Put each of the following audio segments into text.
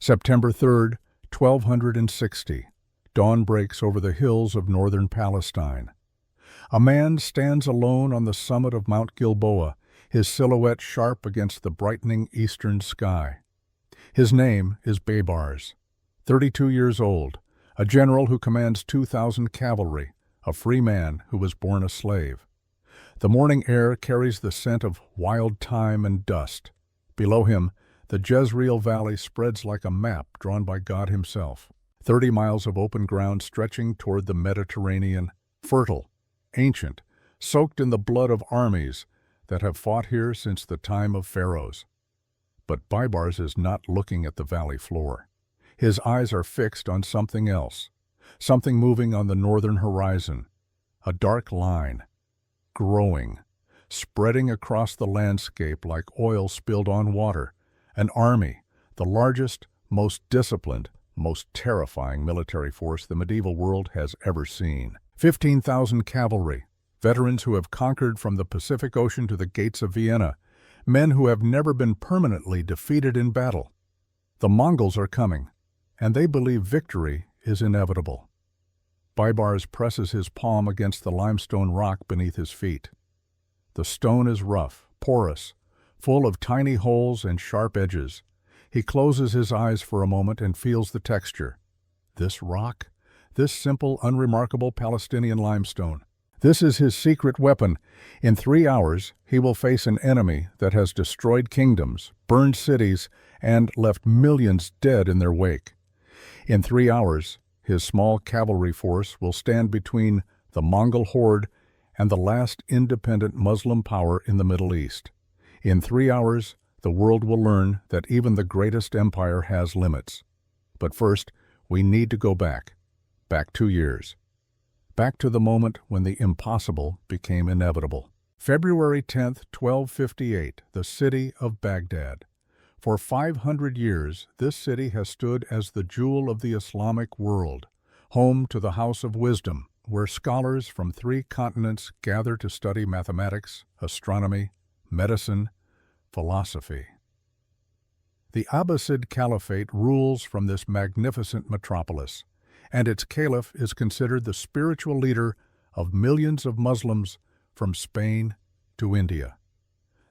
September 3rd, 1260. Dawn breaks over the hills of northern Palestine. A man stands alone on the summit of Mount Gilboa, his silhouette sharp against the brightening eastern sky. His name is Baybars, 32 years old, a general who commands 2,000 cavalry, a free man who was born a slave. The morning air carries the scent of wild thyme and dust. Below him, the Jezreel Valley spreads like a map drawn by God himself. 30 miles of open ground stretching toward the Mediterranean, fertile, ancient, soaked in the blood of armies that have fought here since the time of pharaohs. But Baybars is not looking at the valley floor. His eyes are fixed on something else, something moving on the northern horizon, a dark line, growing, spreading across the landscape like oil spilled on water, an army, the largest, most disciplined, most terrifying military force the medieval world has ever seen. 15,000 cavalry, veterans who have conquered from the Pacific Ocean to the gates of Vienna, men who have never been permanently defeated in battle. The Mongols are coming, and they believe victory is inevitable. Baybars presses his palm against the limestone rock beneath his feet. The stone is rough, porous, full of tiny holes and sharp edges. He closes his eyes for a moment and feels the texture. This rock, this simple, unremarkable Palestinian limestone. This is his secret weapon. In 3 hours, he will face an enemy that has destroyed kingdoms, burned cities, and left millions dead in their wake. In 3 hours, his small cavalry force will stand between the Mongol horde and the last independent Muslim power in the Middle East. In 3 hours, the world will learn that even the greatest empire has limits. But first, we need to go back 2 years. Back to the moment when the impossible became inevitable. February 10th, 1258, the city of Baghdad. For 500 years, this city has stood as the jewel of the Islamic world, home to the House of Wisdom, where scholars from 3 continents gather to study mathematics, astronomy, medicine, philosophy. The Abbasid Caliphate rules from this magnificent metropolis, and its caliph is considered the spiritual leader of millions of Muslims from Spain to India.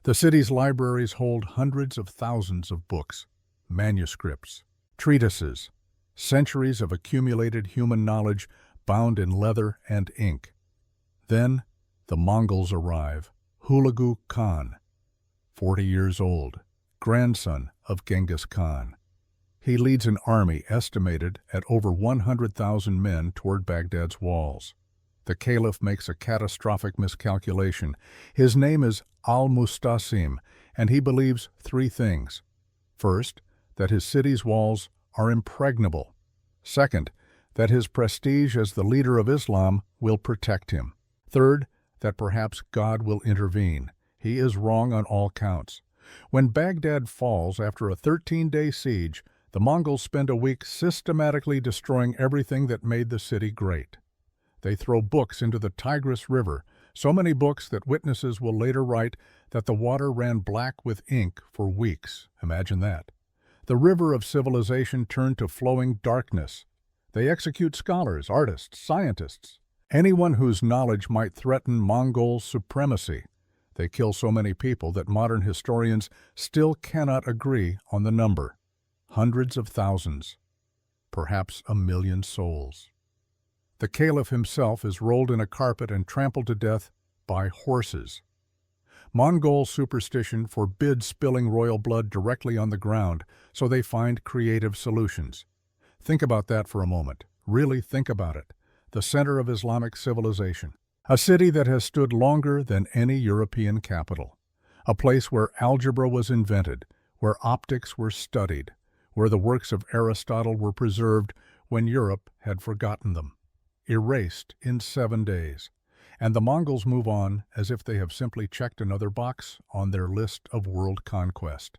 The city's libraries hold hundreds of thousands of books, manuscripts, treatises, centuries of accumulated human knowledge bound in leather and ink. Then the Mongols arrive. Hulagu Khan, 40 years old, grandson of Genghis Khan. He leads an army estimated at over 100,000 men toward Baghdad's walls. The caliph makes a catastrophic miscalculation. His name is al-Mustasim, and he believes 3 things. First, that his city's walls are impregnable. Second, that his prestige as the leader of Islam will protect him. Third, that perhaps God will intervene. He is wrong on all counts. When Baghdad falls after a 13-day siege, the Mongols spend a week systematically destroying everything that made the city great. They throw books into the Tigris River, so many books that witnesses will later write that the water ran black with ink for weeks. Imagine that. The river of civilization turned to flowing darkness. They execute scholars, artists, scientists, anyone whose knowledge might threaten Mongol supremacy. They kill so many people that modern historians still cannot agree on the number. Hundreds of thousands, perhaps 1 million souls. The caliph himself is rolled in a carpet and trampled to death by horses. Mongol superstition forbids spilling royal blood directly on the ground, so they find creative solutions. Think about that for a moment. Really think about it. The center of Islamic civilization. A city that has stood longer than any European capital. A place where algebra was invented, where optics were studied, where the works of Aristotle were preserved when Europe had forgotten them. Erased in 7 days. And the Mongols move on as if they have simply checked another box on their list of world conquest.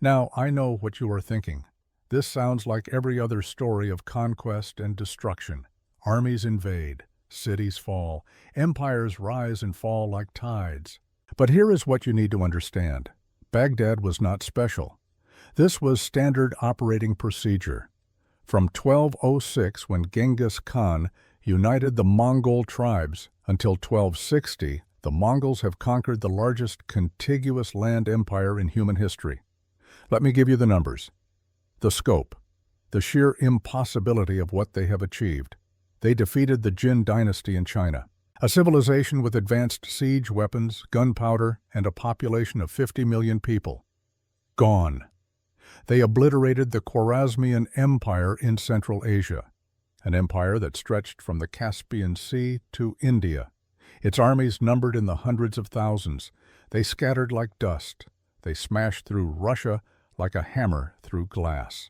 Now, I know what you are thinking. This sounds like every other story of conquest and destruction. Armies invade, cities fall, empires rise and fall like tides. But here is what you need to understand. Baghdad was not special. This was standard operating procedure. From 1206, when Genghis Khan united the Mongol tribes, until 1260, the Mongols have conquered the largest contiguous land empire in human history. Let me give you the numbers. The scope. The sheer impossibility of what they have achieved. They defeated the Jin dynasty in China, a civilization with advanced siege weapons, gunpowder, and a population of 50 million people. Gone. They obliterated the Khwarezmian Empire in Central Asia, an empire that stretched from the Caspian Sea to India. Its armies numbered in the hundreds of thousands. They scattered like dust. They smashed through Russia like a hammer through glass.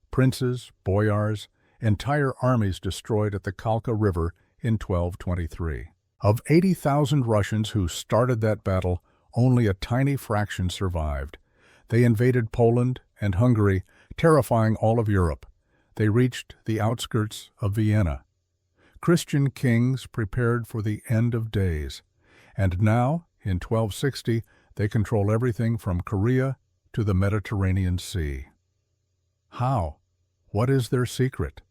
Princes, boyars, entire armies destroyed at the Kalka River in 1223. Of 80,000 Russians who started that battle, only a tiny fraction survived. They invaded Poland and Hungary, terrifying all of Europe. They reached the outskirts of Vienna. Christian kings prepared for the end of days. And now, in 1260, they control everything from Korea to the Mediterranean Sea. How? What is their secret?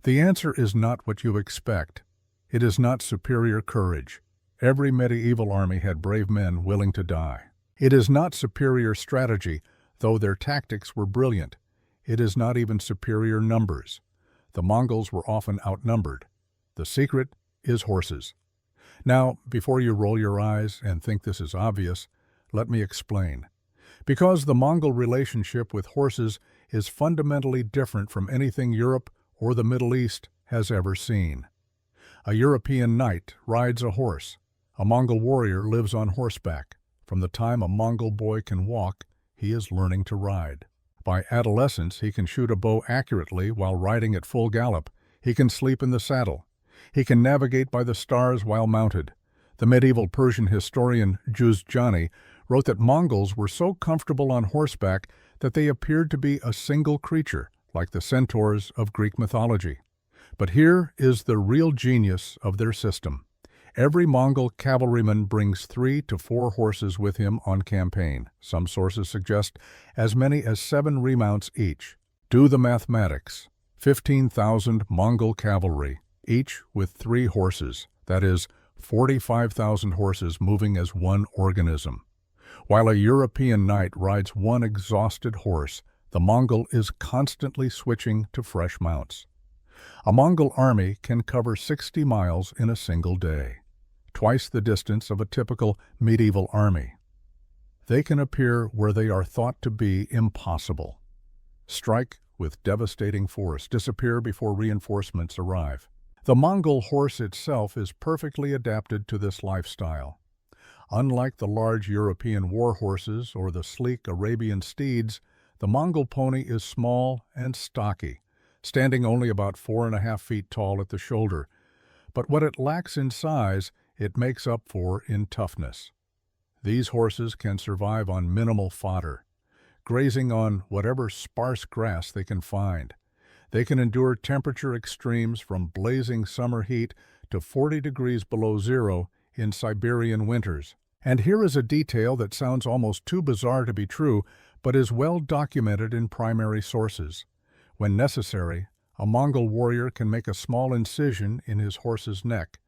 The answer is not what you expect. It is not superior courage. Every medieval army had brave men willing to die. It is not superior strategy, though their tactics were brilliant. It is not even superior numbers. The Mongols were often outnumbered. The secret is horses. Now, before you roll your eyes and think this is obvious, let me explain. Because the Mongol relationship with horses is fundamentally different from anything Europe or the Middle East has ever seen. A European knight rides a horse. A Mongol warrior lives on horseback. From the time a Mongol boy can walk, he is learning to ride. By adolescence, he can shoot a bow accurately while riding at full gallop. He can sleep in the saddle. He can navigate by the stars while mounted. The medieval Persian historian Juzjani wrote that Mongols were so comfortable on horseback that they appeared to be a single creature, like the centaurs of Greek mythology. But here is the real genius of their system. Every Mongol cavalryman brings 3 to 4 horses with him on campaign. Some sources suggest as many as 7 remounts each. Do the mathematics. 15,000 Mongol cavalry, each with 3 horses. That is, 45,000 horses moving as one organism. While a European knight rides one exhausted horse, the Mongol is constantly switching to fresh mounts. A Mongol army can cover 60 miles in a single day, twice the distance of a typical medieval army. They can appear where they are thought to be impossible. Strike with devastating force, disappear before reinforcements arrive. The Mongol horse itself is perfectly adapted to this lifestyle. Unlike the large European war horses or the sleek Arabian steeds, the Mongol pony is small and stocky, standing only about 4.5 feet tall at the shoulder. But what it lacks in size, it makes up for in toughness. These horses can survive on minimal fodder, grazing on whatever sparse grass they can find. They can endure temperature extremes from blazing summer heat to 40 degrees below zero in Siberian winters. And here is a detail that sounds almost too bizarre to be true, but is well documented in primary sources. When necessary, a Mongol warrior can make a small incision in his horse's neck,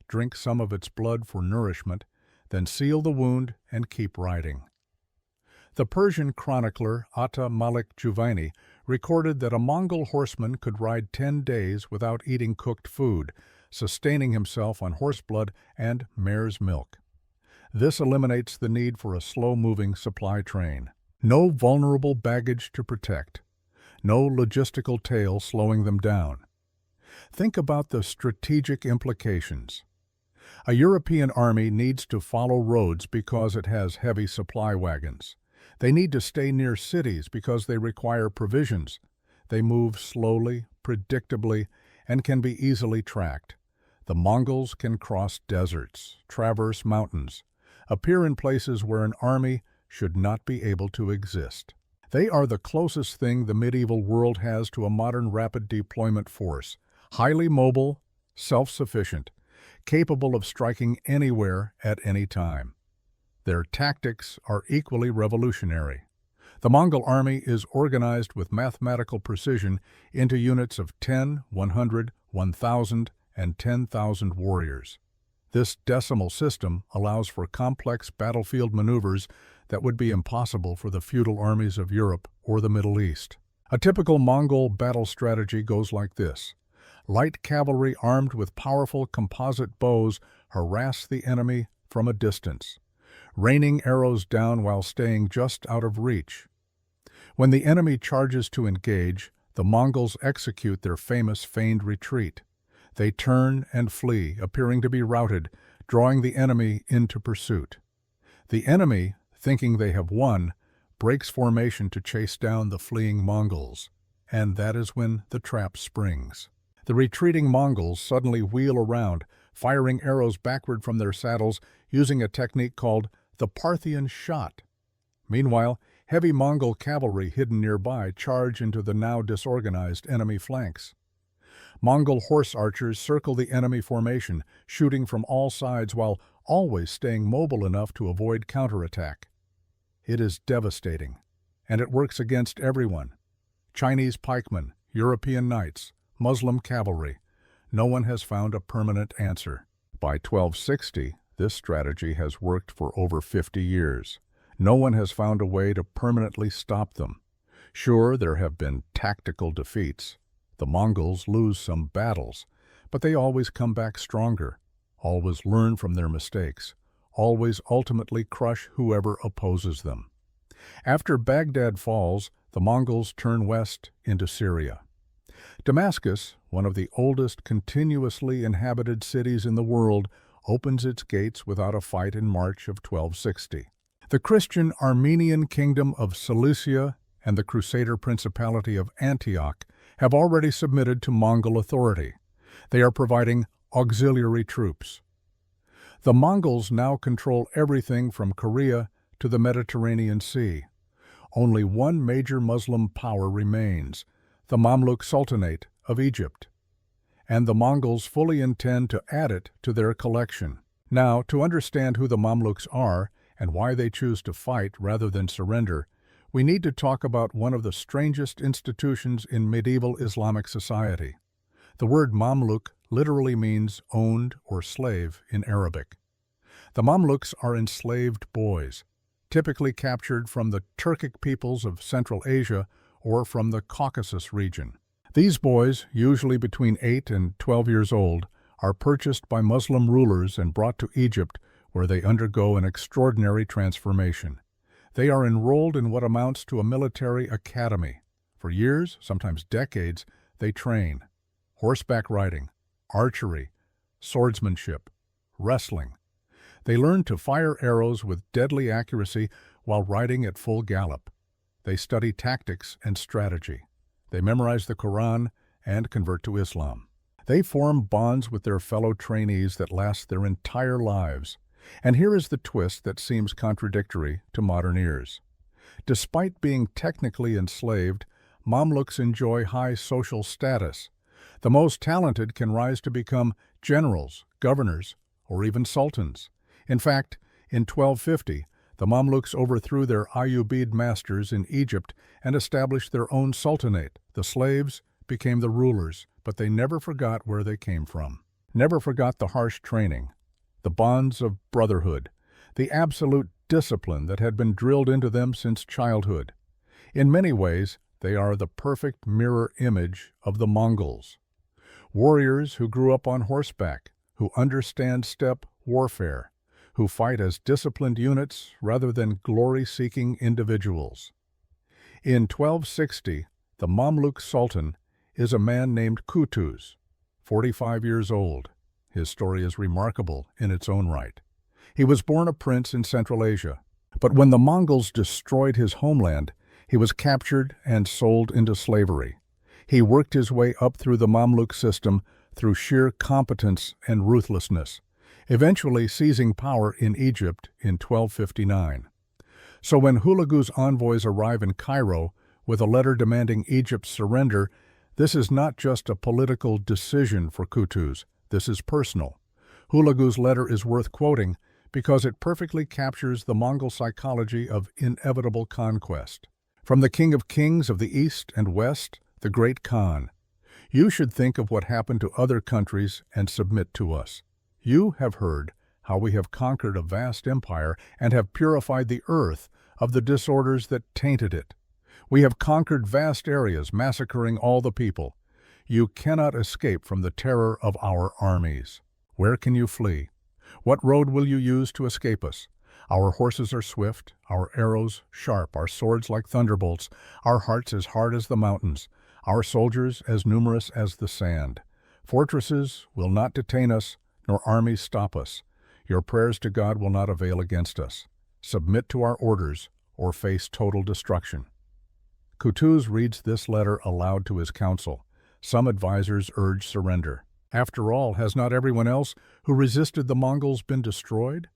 drink some of its blood for nourishment, then seal the wound and keep riding. The Persian chronicler Ata Malik Juvaini recorded that a Mongol horseman could ride 10 days without eating cooked food, sustaining himself on horse blood and mare's milk. This eliminates the need for a slow-moving supply train. No vulnerable baggage to protect. No logistical tail slowing them down. Think about the strategic implications. A European army needs to follow roads because it has heavy supply wagons. They need to stay near cities because they require provisions. They move slowly, predictably, and can be easily tracked. The Mongols can cross deserts, traverse mountains, appear in places where an army should not be able to exist. They are the closest thing the medieval world has to a modern rapid deployment force, highly mobile, self-sufficient, capable of striking anywhere at any time. Their tactics are equally revolutionary. The Mongol army is organized with mathematical precision into units of 10, 100, 1,000, and 10,000 warriors. This decimal system allows for complex battlefield maneuvers that would be impossible for the feudal armies of Europe or the Middle East. A typical Mongol battle strategy goes like this. Light cavalry armed with powerful composite bows harass the enemy from a distance, raining arrows down while staying just out of reach. When the enemy charges to engage, the Mongols execute their famous feigned retreat. They turn and flee, appearing to be routed, drawing the enemy into pursuit. The enemy, thinking they have won, breaks formation to chase down the fleeing Mongols, and that is when the trap springs. The retreating Mongols suddenly wheel around, firing arrows backward from their saddles using a technique called the Parthian shot. Meanwhile, heavy Mongol cavalry hidden nearby charge into the now disorganized enemy flanks. Mongol horse archers circle the enemy formation, shooting from all sides while always staying mobile enough to avoid counterattack. It is devastating, and it works against everyone. Chinese pikemen, European knights, Muslim cavalry. No one has found a permanent answer. By 1260, this strategy has worked for over 50 years. No one has found a way to permanently stop them. Sure, there have been tactical defeats. The Mongols lose some battles, but they always come back stronger, always learn from their mistakes, always ultimately crush whoever opposes them. After Baghdad falls, the Mongols turn west into Syria. Damascus, one of the oldest continuously inhabited cities in the world, opens its gates without a fight in March of 1260. The Christian Armenian kingdom of Cilicia and the Crusader Principality of Antioch have already submitted to Mongol authority. They are providing auxiliary troops. The Mongols now control everything from Korea to the Mediterranean Sea. Only one major Muslim power remains, the Mamluk Sultanate of Egypt, and the Mongols fully intend to add it to their collection. Now, to understand who the Mamluks are and why they choose to fight rather than surrender, we need to talk about one of the strangest institutions in medieval Islamic society. The word Mamluk literally means owned or slave in Arabic. The Mamluks are enslaved boys, typically captured from the Turkic peoples of Central Asia or from the Caucasus region. These boys, usually between 8 and 12 years old, are purchased by Muslim rulers and brought to Egypt, where they undergo an extraordinary transformation. They are enrolled in what amounts to a military academy. For years, sometimes decades, they train horseback riding, archery, swordsmanship, wrestling. They learn to fire arrows with deadly accuracy while riding at full gallop. They study tactics and strategy. They memorize the Quran and convert to Islam. They form bonds with their fellow trainees that last their entire lives. And here is the twist that seems contradictory to modern ears. Despite being technically enslaved, Mamluks enjoy high social status. The most talented can rise to become generals, governors, or even sultans. In fact, in 1250, the Mamluks overthrew their Ayyubid masters in Egypt and established their own sultanate. The slaves became the rulers, but they never forgot where they came from. Never forgot the harsh training, the bonds of brotherhood, the absolute discipline that had been drilled into them since childhood. In many ways, they are the perfect mirror image of the Mongols. Warriors who grew up on horseback, who understand steppe warfare, who fight as disciplined units rather than glory-seeking individuals. In 1260, the Mamluk Sultan is a man named Qutuz, 45 years old. His story is remarkable in its own right. He was born a prince in Central Asia, but when the Mongols destroyed his homeland, he was captured and sold into slavery. He worked his way up through the Mamluk system through sheer competence and ruthlessness, eventually seizing power in Egypt in 1259. So when Hulagu's envoys arrive in Cairo with a letter demanding Egypt's surrender, this is not just a political decision for Qutuz, this is personal. Hulagu's letter is worth quoting because it perfectly captures the Mongol psychology of inevitable conquest. From the King of Kings of the East and West, the Great Khan. You should think of what happened to other countries and submit to us. You have heard how we have conquered a vast empire and have purified the earth of the disorders that tainted it. We have conquered vast areas, massacring all the people. You cannot escape from the terror of our armies. Where can you flee? What road will you use to escape us? Our horses are swift, our arrows sharp, our swords like thunderbolts, our hearts as hard as the mountains, our soldiers as numerous as the sand. Fortresses will not detain us, nor armies stop us. Your prayers to God will not avail against us. Submit to our orders, or face total destruction. Kutuz reads this letter aloud to his council. Some advisors urge surrender. After all, has not everyone else who resisted the Mongols been destroyed?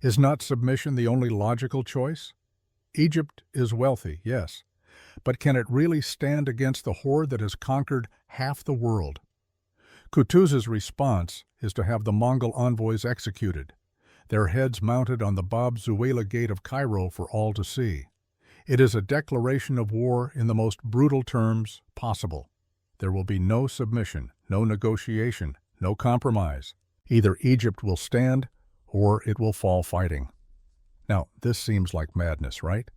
Is not submission the only logical choice? Egypt is wealthy, yes, but can it really stand against the horde that has conquered half the world? Kutuz's response is to have the Mongol envoys executed, their heads mounted on the Bab Zuwayla gate of Cairo for all to see. It is a declaration of war in the most brutal terms possible. There will be no submission, no negotiation, no compromise. Either Egypt will stand or it will fall fighting. Now, this seems like madness, right?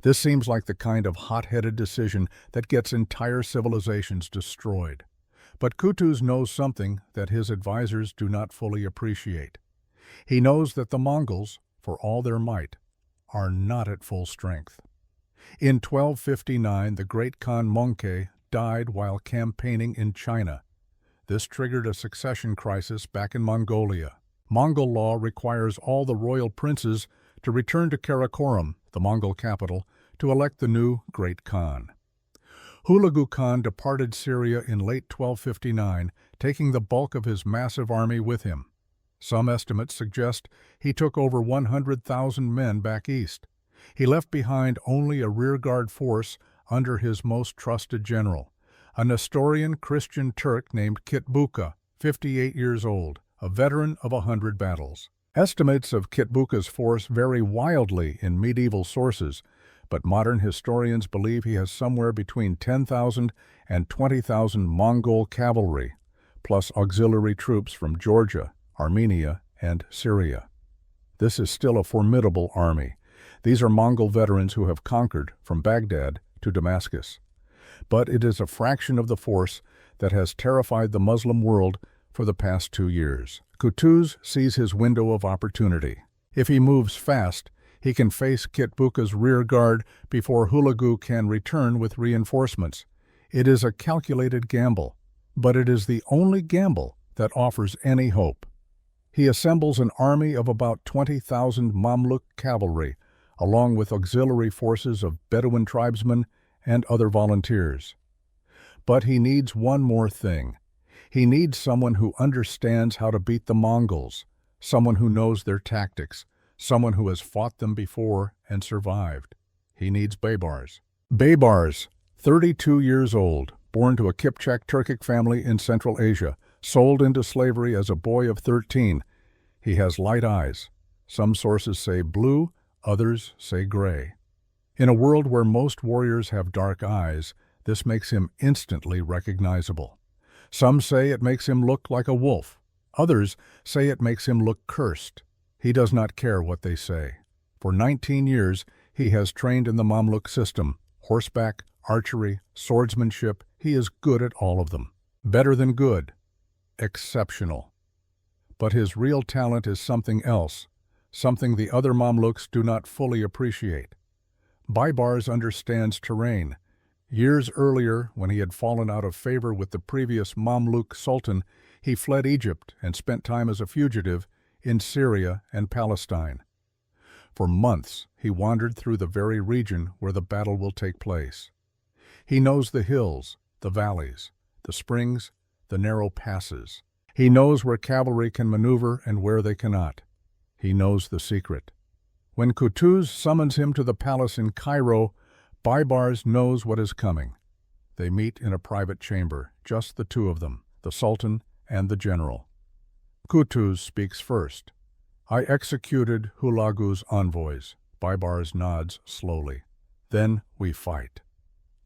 This seems like the kind of hot-headed decision that gets entire civilizations destroyed. But Kutuz knows something that his advisors do not fully appreciate. He knows that the Mongols, for all their might, are not at full strength. In 1259, the great Khan Mongke died while campaigning in China. This triggered a succession crisis back in Mongolia. Mongol law requires all the royal princes to return to Karakorum, the Mongol capital, to elect the new Great Khan. Hulagu Khan departed Syria in late 1259, taking the bulk of his massive army with him. Some estimates suggest he took over 100,000 men back east. He left behind only a rearguard force under his most trusted general, a Nestorian Christian Turk named Kitbuka, 58 years old, a veteran of 100 battles. Estimates of Kitbuka's force vary wildly in medieval sources, but modern historians believe he has somewhere between 10,000 and 20,000 Mongol cavalry, plus auxiliary troops from Georgia, Armenia, and Syria. This is still a formidable army. These are Mongol veterans who have conquered from Baghdad to Damascus. But it is a fraction of the force that has terrified the Muslim world for the past 2 years. Kutuz sees his window of opportunity. If he moves fast, he can face Kitbuka's rear guard before Hulagu can return with reinforcements. It is a calculated gamble, but it is the only gamble that offers any hope. He assembles an army of about 20,000 Mamluk cavalry, along with auxiliary forces of Bedouin tribesmen and other volunteers. But he needs one more thing. He needs someone who understands how to beat the Mongols, someone who knows their tactics, someone who has fought them before and survived. He needs Baybars. Baybars, 32 years old, born to a Kipchak Turkic family in Central Asia, sold into slavery as a boy of 13. He has light eyes. Some sources say blue, others say gray. In a world where most warriors have dark eyes, this makes him instantly recognizable. Some say it makes him look like a wolf. Others say it makes him look cursed. He does not care what they say. For 19 years, he has trained in the Mamluk system, horseback, archery, swordsmanship. He is good at all of them. Better than good. Exceptional. But his real talent is something else, something the other Mamluks do not fully appreciate. Baybars understands terrain. Years earlier, when he had fallen out of favor with the previous Mamluk Sultan, he fled Egypt and spent time as a fugitive in Syria and Palestine. For months, he wandered through the very region where the battle will take place. He knows the hills, the valleys, the springs, the narrow passes. He knows where cavalry can maneuver and where they cannot. He knows the secret. When Kutuz summons him to the palace in Cairo, Baybars knows what is coming. They meet in a private chamber, just the two of them, the Sultan and the general. Kutuz speaks first. "I executed Hulagu's envoys." Baybars nods slowly. Then we fight.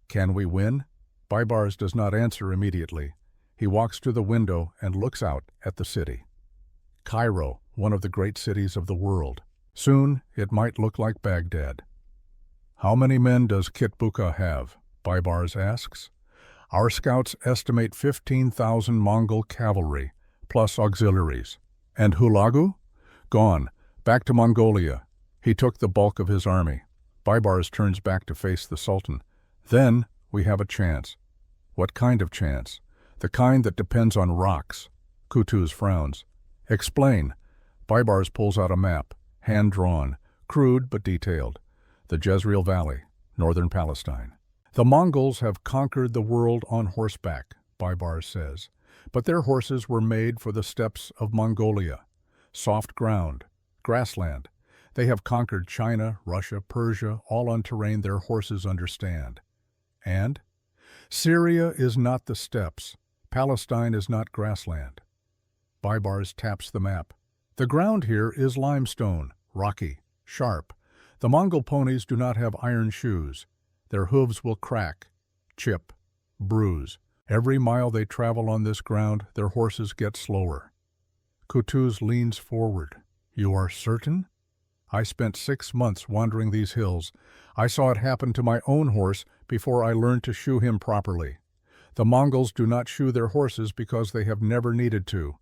Can we win? Baibars does not answer immediately. He walks to the window and looks out at the city. Cairo, one of the great cities of the world. Soon it might look like Baghdad. How many men does Kitbuka have? Baibars asks. Our scouts estimate 15,000 Mongol cavalry, plus auxiliaries. And Hulagu? Gone, back to Mongolia. He took the bulk of his army. Baibars turns back to face the Sultan. Then we have a chance. What kind of chance? The kind that depends on rocks. Kutuz frowns. Explain. Baibars pulls out a map, hand-drawn, crude but detailed. The Jezreel Valley, northern Palestine. The Mongols have conquered the world on horseback, Baibars says, but their horses were made for the steppes of Mongolia. Soft ground, grassland. They have conquered China, Russia, Persia, all on terrain their horses understand. And? Syria is not the steppes. Palestine is not grassland. Baibars taps the map. The ground here is limestone, rocky, sharp. The Mongol ponies do not have iron shoes. Their hooves will crack, chip, bruise. Every mile they travel on this ground, their horses get slower. Kutuz leans forward. You are certain? I spent 6 months wandering these hills. I saw it happen to my own horse before I learned to shoe him properly. The Mongols do not shoe their horses because they have never needed to.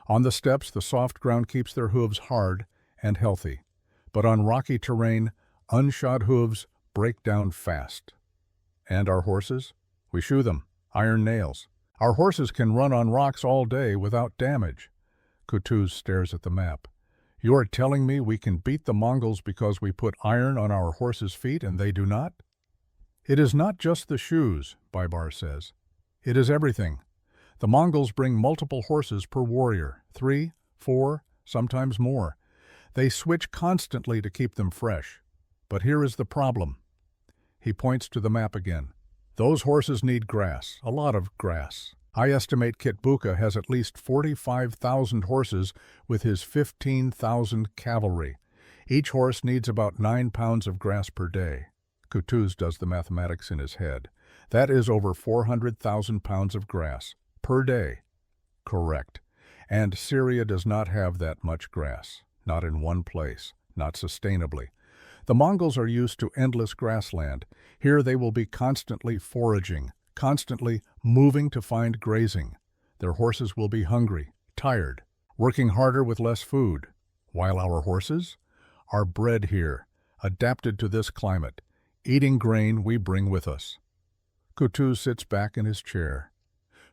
On the steppes, the soft ground keeps their hooves hard and healthy. But on rocky terrain, unshod hooves break down fast. And our horses? We shoe them, iron nails. Our horses can run on rocks all day without damage. Kutuz stares at the map. You are telling me we can beat the Mongols because we put iron on our horses' feet and they do not? It is not just the shoes, Baibars says. It is everything. The Mongols bring multiple horses per warrior, 3, 4, sometimes more. They switch constantly to keep them fresh. But here is the problem. He points to the map again. Those horses need grass, a lot of grass. I estimate Kitbuka has at least 45,000 horses with his 15,000 cavalry. Each horse needs about 9 pounds of grass per day. Kutuz does the mathematics in his head. That is over 400,000 pounds of grass per day. Correct. And Syria does not have that much grass. Not in one place. Not sustainably. The Mongols are used to endless grassland. Here they will be constantly foraging, constantly moving to find grazing. Their horses will be hungry, tired, working harder with less food. While our horses are bred here, adapted to this climate, eating grain we bring with us. Kutuz sits back in his chair.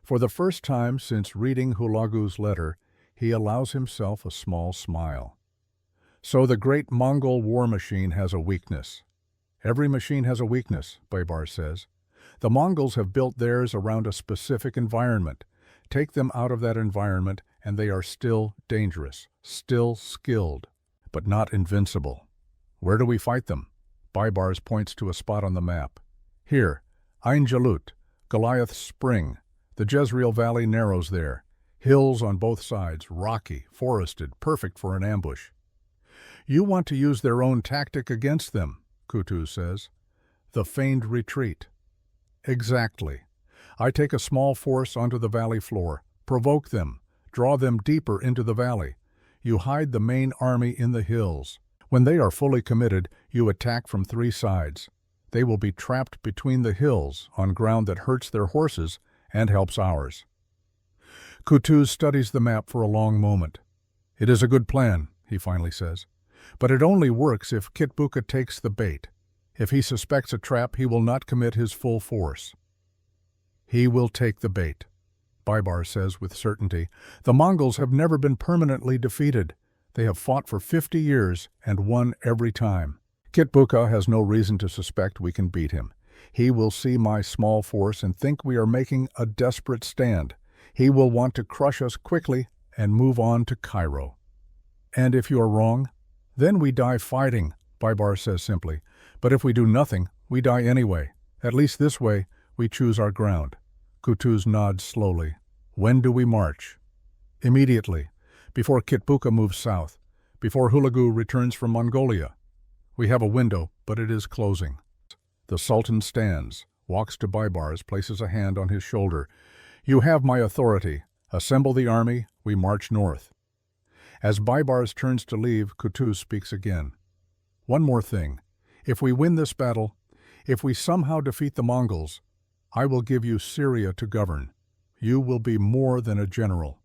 For the first time since reading Hulagu's letter, he allows himself a small smile. So the great Mongol war machine has a weakness. Every machine has a weakness, Baibars says. The Mongols have built theirs around a specific environment. Take them out of that environment and they are still dangerous, still skilled, but not invincible. Where do we fight them? Baibars points to a spot on the map. Here, Ain Jalut, Goliath's Spring. The Jezreel Valley narrows there. Hills on both sides, rocky, forested, perfect for an ambush. You want to use their own tactic against them, Kutuz says. The feigned retreat. Exactly. I take a small force onto the valley floor, provoke them, draw them deeper into the valley. You hide the main army in the hills. When they are fully committed, you attack from 3 sides. They will be trapped between the hills on ground that hurts their horses and helps ours. Kutuz studies the map for a long moment. It is a good plan, he finally says. But it only works if Kitbuka takes the bait. If he suspects a trap, he will not commit his full force. He will take the bait, Baibars says with certainty. The Mongols have never been permanently defeated. They have fought for 50 years and won every time. Kitbuka has no reason to suspect we can beat him. He will see my small force and think we are making a desperate stand. He will want to crush us quickly and move on to Cairo. And if you are wrong, then we die fighting, Baibars says simply. But if we do nothing, we die anyway. At least this way, we choose our ground. Kutuz nods slowly. When do we march? Immediately, before Kitbuka moves south, before Hulagu returns from Mongolia. We have a window, but it is closing. The Sultan stands, walks to Baibars, places a hand on his shoulder. "You have my authority. Assemble the army, we march north." As Baibars turns to leave, Kutuz speaks again. "One more thing. If we win this battle, if we somehow defeat the Mongols, I will give you Syria to govern. You will be more than a general.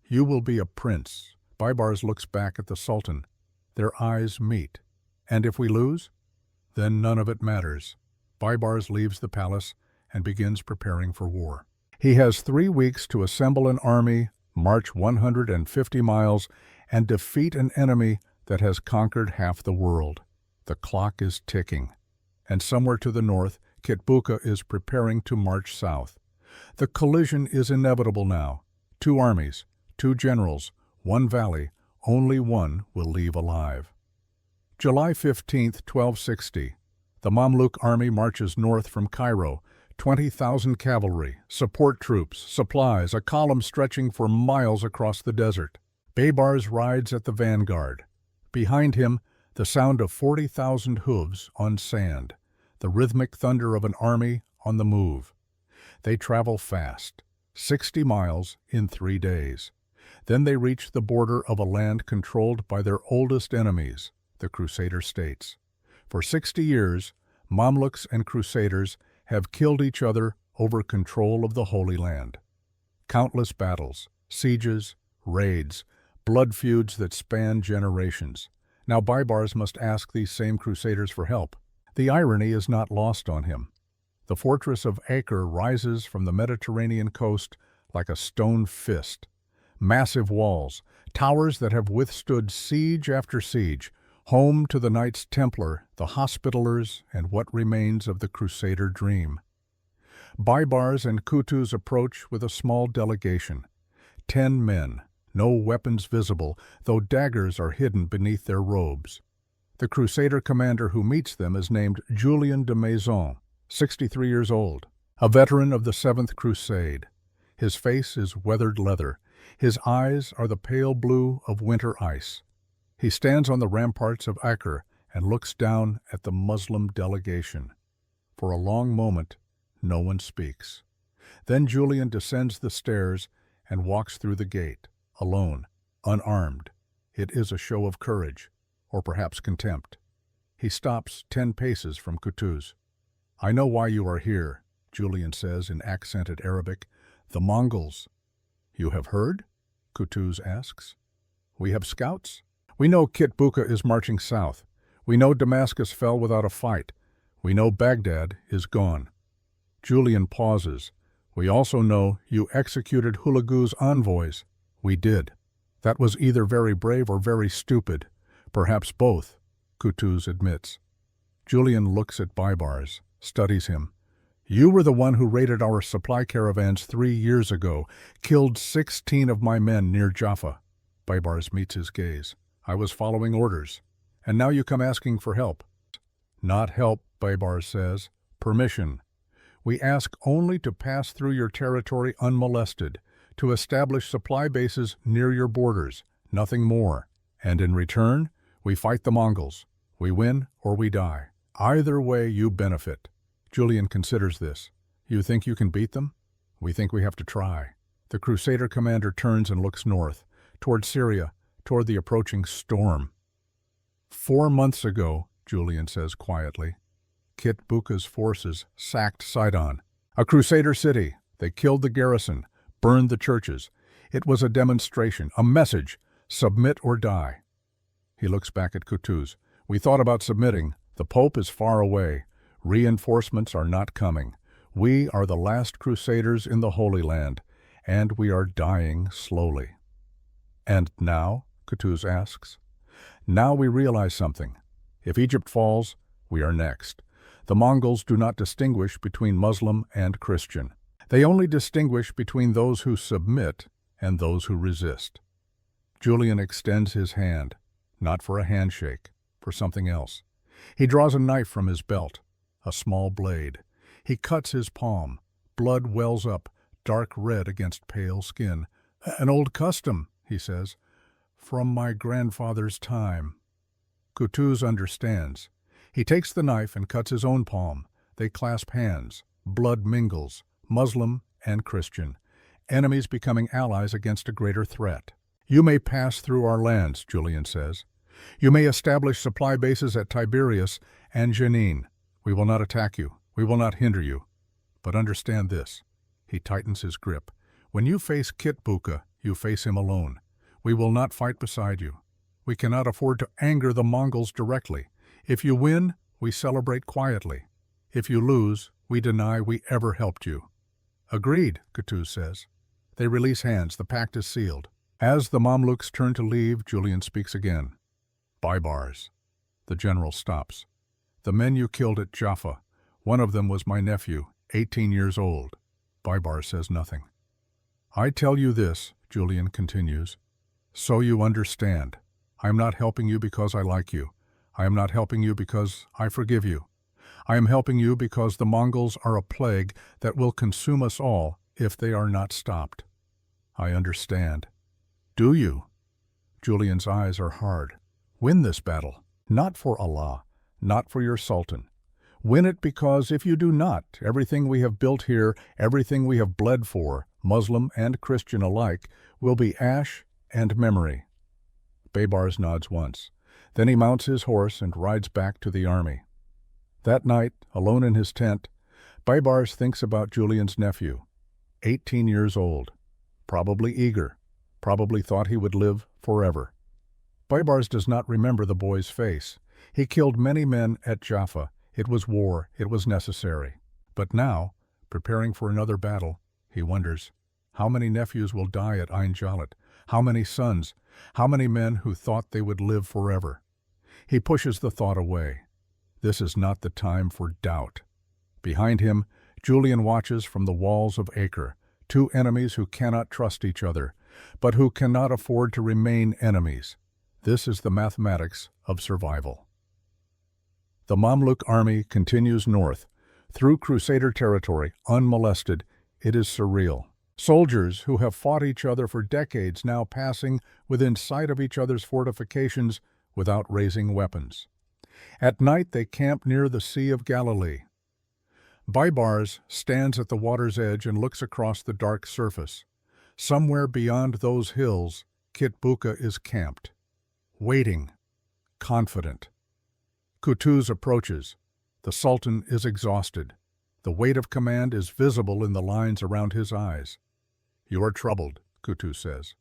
You will be a prince." Baibars looks back at the Sultan. Their eyes meet. "And if we lose?" "Then none of it matters." Baibars leaves the palace and begins preparing for war. He has 3 weeks to assemble an army, march 150 miles, and defeat an enemy that has conquered half the world. The clock is ticking. And somewhere to the north, Kitbuka is preparing to march south. The collision is inevitable now. 2 armies, 2 generals, 1 valley, only one will leave alive. July 15, 1260. The Mamluk army marches north from Cairo. 20,000 cavalry, support troops, supplies, a column stretching for miles across the desert. Baibars rides at the vanguard. Behind him, the sound of 40,000 hooves on sand, the rhythmic thunder of an army on the move. They travel fast, 60 miles in 3 days. Then they reach the border of a land controlled by their oldest enemies, the Crusader states. For 60 years, Mamluks and Crusaders have killed each other over control of the Holy Land. Countless battles, sieges, raids, blood feuds that span generations. Now Baibars must ask these same Crusaders for help. The irony is not lost on him. The fortress of Acre rises from the Mediterranean coast like a stone fist. Massive walls, towers that have withstood siege after siege, home to the Knights Templar, the Hospitallers, and what remains of the Crusader dream. Baibars and Kutuz approach with a small delegation. 10 men, no weapons visible, though daggers are hidden beneath their robes. The Crusader commander who meets them is named Julian de Maison, 63 years old, a veteran of the 7th Crusade. His face is weathered leather. His eyes are the pale blue of winter ice. He stands on the ramparts of Acre and looks down at the Muslim delegation. For a long moment, no one speaks. Then Julian descends the stairs and walks through the gate, alone, unarmed. It is a show of courage, or perhaps contempt. He stops 10 paces from Kutuz. "I know why you are here," Julian says in accented Arabic. "The Mongols." "You have heard?" Kutuz asks. "We have scouts. We know Kitbuka is marching south. We know Damascus fell without a fight. We know Baghdad is gone." Julian pauses. "We also know you executed Hulagu's envoys." "We did. That was either very brave or very stupid. Perhaps both," Kutuz admits. Julian looks at Baibars, studies him. "You were the one who raided our supply caravans 3 years ago, killed 16 of my men near Jaffa." Baibars meets his gaze. "I was following orders. And now you come asking for help." "Not help," Baibars says. "Permission. We ask only to pass through your territory unmolested, to establish supply bases near your borders, nothing more. And in return, we fight the Mongols. We win or we die. Either way, you benefit." Julian considers this. "You think you can beat them?" "We think we have to try." The Crusader commander turns and looks north, toward Syria, toward the approaching storm. 4 months ago, Julian says quietly, Kitbuka's forces sacked Sidon, a Crusader city. They killed the garrison, burned the churches. It was a demonstration, a message: submit or die. He looks back at Kutuz. "We thought about submitting. The Pope is far away. Reinforcements are not coming. We are the last Crusaders in the Holy Land, and we are dying slowly." "And now?" Kutuz asks. "Now we realize something. If Egypt falls, we are next. The Mongols do not distinguish between Muslim and Christian. They only distinguish between those who submit and those who resist." Julian extends his hand, not for a handshake, for something else. He draws a knife from his belt, a small blade. He cuts his palm. Blood wells up, dark red against pale skin. "An old custom," he says, "from my grandfather's time." Kutuz understands. He takes the knife and cuts his own palm, They clasp hands. Blood mingles, Muslim and Christian, enemies becoming allies against a greater threat. You may pass through our lands, Julian says. You may establish supply bases at Tiberias and Jenin. We will not attack you. We will not hinder you. But understand this. He tightens his grip. When you face Kitbuka, you face him alone. We will not fight beside you. We cannot afford to anger the Mongols directly. If you win, we celebrate quietly. If you lose, we deny we ever helped you. Agreed, Kutuz says. They release hands. The pact is sealed. As the Mamluks turn to leave, Julian speaks again. Baibars. The general stops. The men you killed at Jaffa, one of them was my nephew, 18 years old. Baibars says nothing. I tell you this, Julian continues, so you understand. I am not helping you because I like you. I am not helping you because I forgive you. I am helping you because the Mongols are a plague that will consume us all if they are not stopped. I understand. Do you? Julian's eyes are hard. Win this battle, not for Allah, not for your sultan. Win it because if you do not, everything we have built here, everything we have bled for, Muslim and Christian alike, will be ash and memory. Baibars nods once. Then he mounts his horse and rides back to the army. That night, alone in his tent, Baibars thinks about Julian's nephew, 18 years old, probably eager, probably thought he would live forever. Baibars does not remember the boy's face. He killed many men at Jaffa. It was war. It was necessary. But now, preparing for another battle, he wonders, how many nephews will die at Ain Jalut? How many sons? How many men who thought they would live forever? He pushes the thought away. This is not the time for doubt. Behind him, Julian watches from the walls of Acre, two enemies who cannot trust each other, but who cannot afford to remain enemies. This is the mathematics of survival. The Mamluk army continues north, through Crusader territory, unmolested. It is surreal. Soldiers who have fought each other for decades now passing within sight of each other's fortifications without raising weapons. At night they camp near the Sea of Galilee. Baibars stands at the water's edge and looks across the dark surface. Somewhere beyond those hills, Kitbuka is camped, waiting, confident. Kutuz approaches. The Sultan is exhausted. The weight of command is visible in the lines around his eyes. You are troubled, Kutuz says.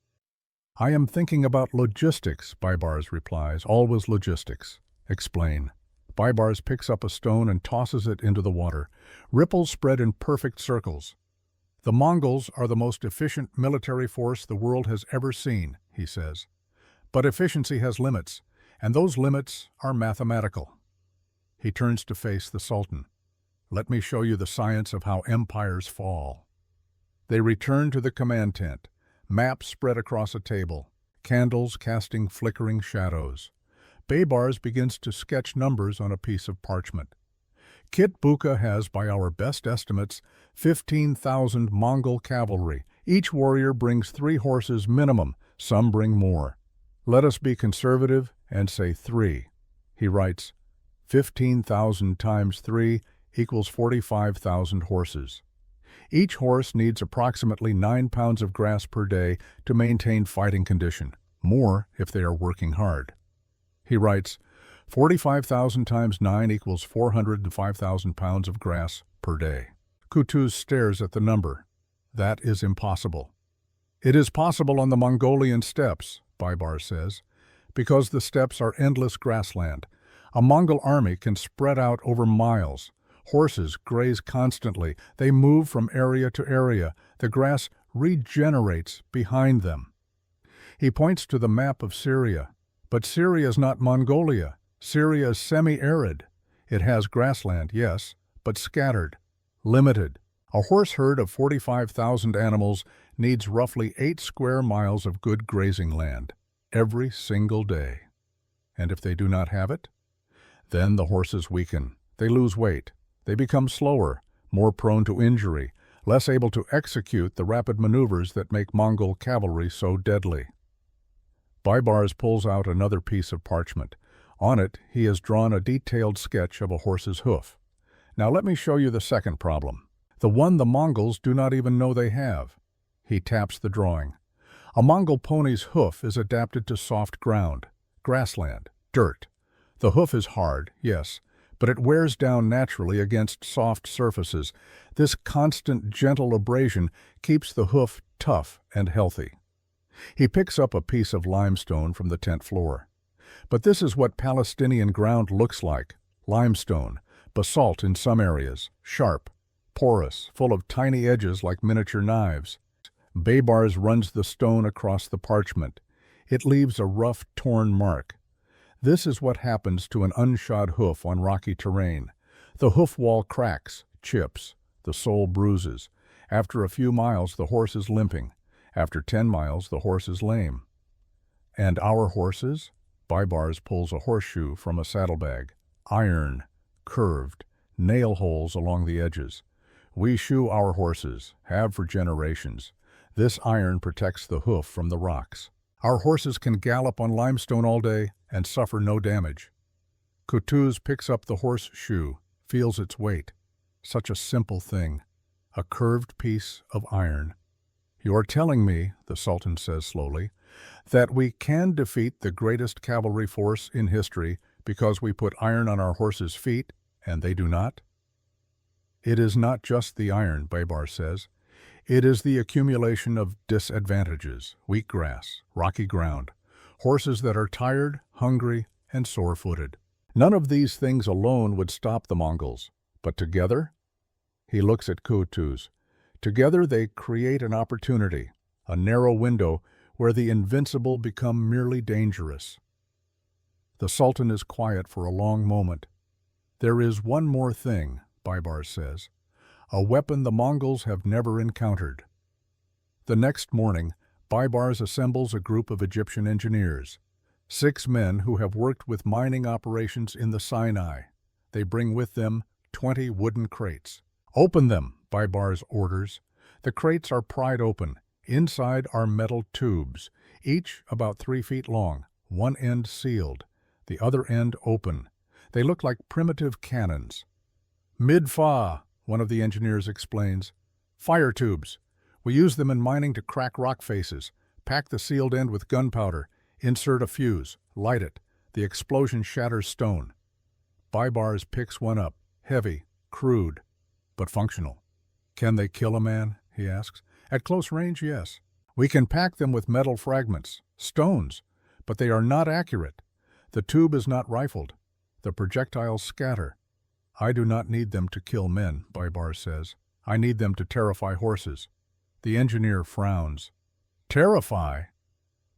I am thinking about logistics, Baibars replies. Always logistics. Explain. Baibars picks up a stone and tosses it into the water. Ripples spread in perfect circles. The Mongols are the most efficient military force the world has ever seen, he says. But efficiency has limits, and those limits are mathematical. He turns to face the Sultan. Let me show you the science of how empires fall. They return to the command tent, maps spread across a table, candles casting flickering shadows. Baibars begins to sketch numbers on a piece of parchment. Kitbuka has, by our best estimates, 15,000 Mongol cavalry. Each warrior brings 3 horses minimum, some bring more. Let us be conservative and say 3. He writes, 15,000 times 3 equals 45,000 horses. Each horse needs approximately 9 pounds of grass per day to maintain fighting condition, more if they are working hard. He writes, 45,000 times 9 equals 405,000 pounds of grass per day. Kutuz stares at the number. That is impossible. It is possible on the Mongolian steppes, Baibars says, because the steppes are endless grassland. A Mongol army can spread out over miles. Horses graze constantly. They move from area to area. The grass regenerates behind them. He points to the map of Syria. But Syria is not Mongolia. Syria is semi-arid. It has grassland, yes, but scattered, limited. A horse herd of 45,000 animals needs roughly 8 square miles of good grazing land every single day. And if they do not have it, then the horses weaken. They lose weight. They become slower, more prone to injury, less able to execute the rapid maneuvers that make Mongol cavalry so deadly. Baibars pulls out another piece of parchment. On it, he has drawn a detailed sketch of a horse's hoof. Now let me show you the second problem. The one the Mongols do not even know they have. He taps the drawing. A Mongol pony's hoof is adapted to soft ground, grassland, dirt. The hoof is hard, yes, but it wears down naturally against soft surfaces. This constant, gentle abrasion keeps the hoof tough and healthy. He picks up a piece of limestone from the tent floor. But this is what Palestinian ground looks like. Limestone, basalt in some areas, sharp, porous, full of tiny edges like miniature knives. Baybars runs the stone across the parchment. It leaves a rough, torn mark. This is what happens to an unshod hoof on rocky terrain. The hoof wall cracks, chips, the sole bruises. After a few miles, the horse is limping. After 10 miles, the horse is lame. And our horses? Baybars pulls a horseshoe from a saddlebag. Iron, curved, nail holes along the edges. We shoe our horses, have for generations. This iron protects the hoof from the rocks. Our horses can gallop on limestone all day and suffer no damage. Kutuz picks up the horseshoe, feels its weight. Such a simple thing. A curved piece of iron. You're telling me, the Sultan says slowly, that we can defeat the greatest cavalry force in history because we put iron on our horses' feet and they do not? It is not just the iron, Baybar says. It is the accumulation of disadvantages, weak grass, rocky ground, horses that are tired, hungry, and sore-footed. None of these things alone would stop the Mongols, but together? He looks at Kutuz. Together they create an opportunity, a narrow window where the invincible become merely dangerous. The Sultan is quiet for a long moment. There is one more thing, Baybar says, a weapon the Mongols have never encountered. The next morning, Baybars assembles a group of Egyptian engineers, 6 men who have worked with mining operations in the Sinai. They bring with them 20 wooden crates. Open them, Baybars orders. The crates are pried open. Inside are metal tubes, each about 3 feet long, one end sealed, the other end open. They look like primitive cannons. Midfa, one of the engineers explains. Fire tubes. We use them in mining to crack rock faces. Pack the sealed end with gunpowder. Insert a fuse. Light it. The explosion shatters stone. Baybars picks one up. Heavy, crude, but functional. Can they kill a man? He asks. At close range, yes. We can pack them with metal fragments, stones, but they are not accurate. The tube is not rifled. The projectiles scatter. I do not need them to kill men, Baybar says. I need them to terrify horses. The engineer frowns. Terrify?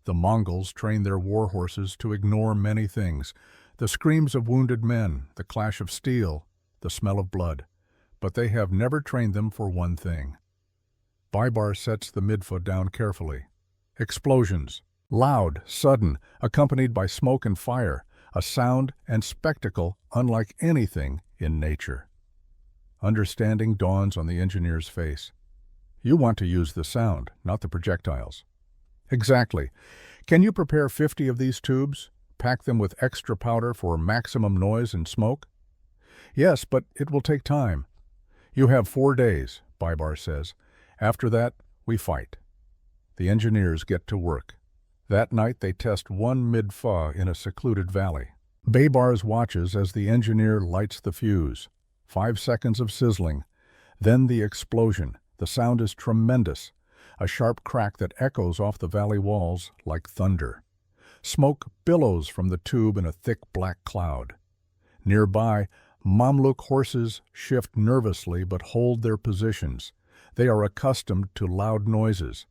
The Mongols train their war horses to ignore many things. The screams of wounded men, the clash of steel, the smell of blood. But they have never trained them for one thing. Baybar sets the midfa down carefully. Explosions. Loud, sudden, accompanied by smoke and fire, a sound and spectacle unlike anything in nature. Understanding dawns on the engineer's face. You want to use the sound, not the projectiles. Exactly. Can you prepare 50 of these tubes? Pack them with extra powder for maximum noise and smoke? Yes, but it will take time. You have 4 days, Baybar says. After that, we fight. The engineers get to work. That night they test one midfa in a secluded valley. Baybars watches as the engineer lights the fuse. 5 seconds of sizzling. Then the explosion. The sound is tremendous. A sharp crack that echoes off the valley walls like thunder. Smoke billows from the tube in a thick black cloud. Nearby, Mamluk horses shift nervously but hold their positions. They are accustomed to loud noises,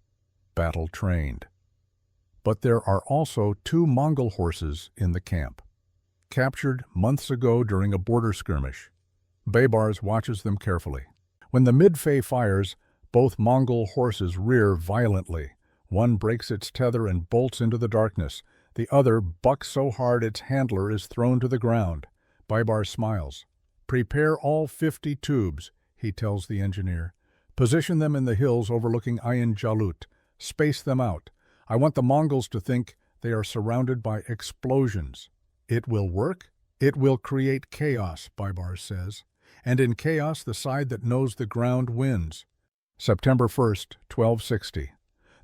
battle-trained. But there are also 2 Mongol horses in the camp, captured months ago during a border skirmish. Baybars watches them carefully. When the midfa fires, both Mongol horses rear violently. One breaks its tether and bolts into the darkness. The other bucks so hard its handler is thrown to the ground. Baybar smiles. Prepare all 50 tubes, he tells the engineer. Position them in the hills overlooking Ain Jalut. Space them out. I want the Mongols to think they are surrounded by explosions. It will work? It will create chaos, Baybar says. and in chaos the side that knows the ground wins. September 1st, 1260.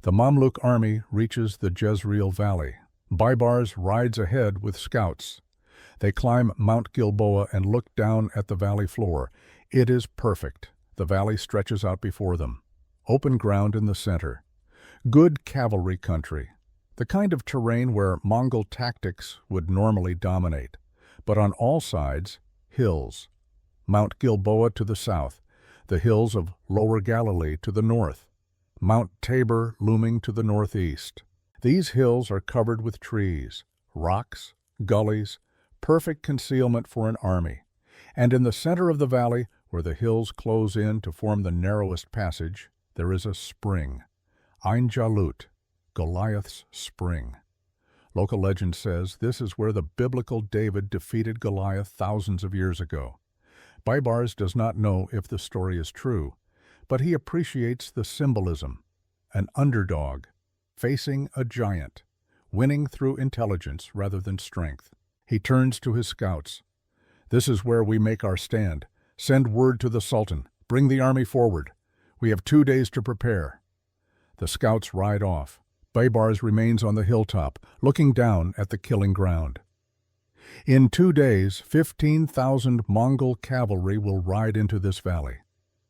The Mamluk army reaches the Jezreel Valley. Baibars rides ahead with scouts. They climb Mount Gilboa and look down at the valley floor. It is perfect. The valley stretches out before them. Open ground in the center. Good cavalry country. The kind of terrain where Mongol tactics would normally dominate. But on all sides, hills. Mount Gilboa to the south, the hills of Lower Galilee to the north, Mount Tabor looming to the northeast. These hills are covered with trees, rocks, gullies, perfect concealment for an army. And in the center of the valley, where the hills close in to form the narrowest passage, there is a spring. Ain Jalut, Goliath's spring. Local legend says this is where the biblical David defeated Goliath thousands of years ago. Baibars does not know if the story is true, but he appreciates the symbolism. An underdog, facing a giant, winning through intelligence rather than strength. He turns to his scouts. This is where we make our stand. Send word to the Sultan. Bring the army forward. We have 2 days to prepare. The scouts ride off. Baibars remains on the hilltop, looking down at the killing ground. In 2 days, 15,000 Mongol cavalry will ride into this valley.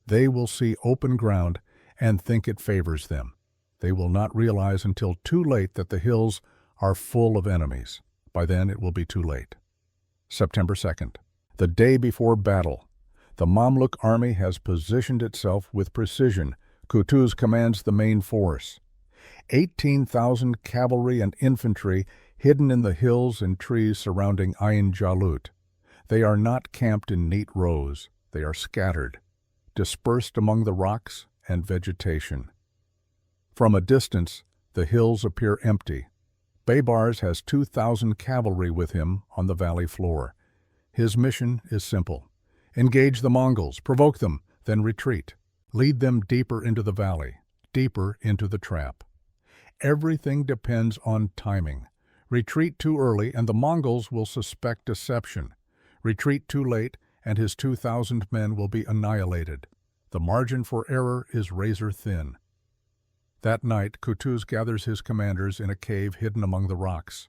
They will see open ground and think it favors them. They will not realize until too late that the hills are full of enemies. By then it will be too late. September 2nd. The day before battle. The Mamluk army has positioned itself with precision. Kutuz commands the main force. 18,000 cavalry and infantry hidden in the hills and trees surrounding Ain Jalut. They are not camped in neat rows. They are scattered, dispersed among the rocks and vegetation. From a distance, the hills appear empty. Baibars has 2,000 cavalry with him on the valley floor. His mission is simple. Engage the Mongols, provoke them, then retreat. Lead them deeper into the valley, deeper into the trap. Everything depends on timing. Retreat too early and the Mongols will suspect deception. Retreat too late and his 2,000 men will be annihilated. The margin for error is razor thin. That night, Kutuz gathers his commanders in a cave hidden among the rocks.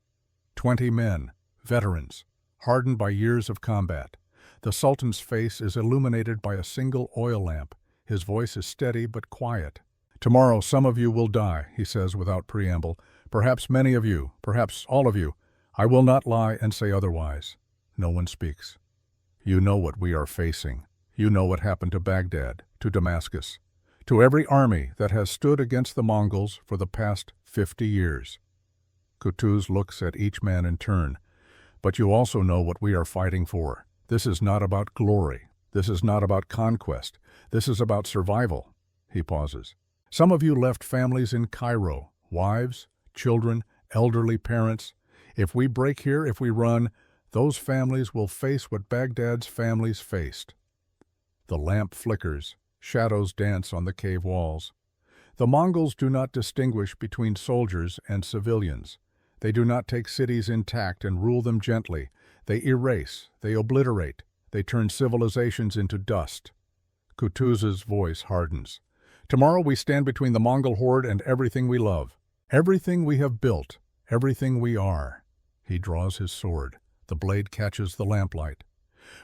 20 men, veterans, hardened by years of combat. The Sultan's face is illuminated by a single oil lamp. His voice is steady but quiet. "Tomorrow some of you will die," he says without preamble. "Perhaps many of you, perhaps all of you. I will not lie and say otherwise." No one speaks. You know what we are facing. You know what happened to Baghdad, to Damascus, to every army that has stood against the Mongols for the past 50 years. Kutuz looks at each man in turn. But you also know what we are fighting for. This is not about glory. This is not about conquest. This is about survival. He pauses. Some of you left families in Cairo, wives, children, elderly parents. If we break here, if we run, those families will face what Baghdad's families faced. The lamp flickers. Shadows dance on the cave walls. The Mongols do not distinguish between soldiers and civilians. They do not take cities intact and rule them gently. They erase, they obliterate, they turn civilizations into dust. Kutuz's voice hardens. Tomorrow we stand between the Mongol horde and everything we love. Everything we have built, everything we are. He draws his sword. The blade catches the lamplight.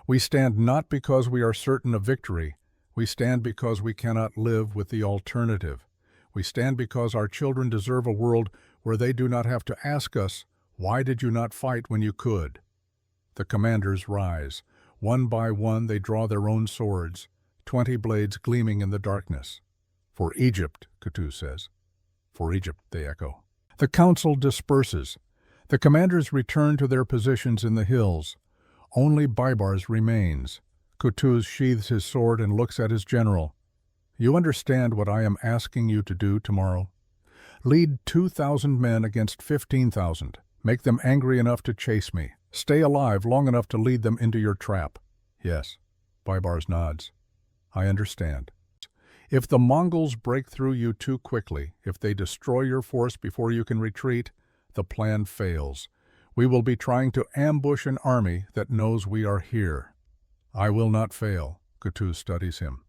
We stand not because we are certain of victory. We stand because we cannot live with the alternative. We stand because our children deserve a world where they do not have to ask us, "Why did you not fight when you could?" The commanders rise. One by one they draw their own swords, 20 blades gleaming in the darkness. "For Egypt," Kutuz says. "For Egypt," they echo. The council disperses. The commanders return to their positions in the hills. Only Baibars remains. Kutuz sheathes his sword and looks at his general. "You understand what I am asking you to do tomorrow? Lead 2,000 men against 15,000. Make them angry enough to chase me. Stay alive long enough to lead them into your trap." "Yes." Baibars nods. "I understand. If the Mongols break through you too quickly, if they destroy your force before you can retreat, the plan fails. We will be trying to ambush an army that knows we are here. I will not fail. Kutuz studies him.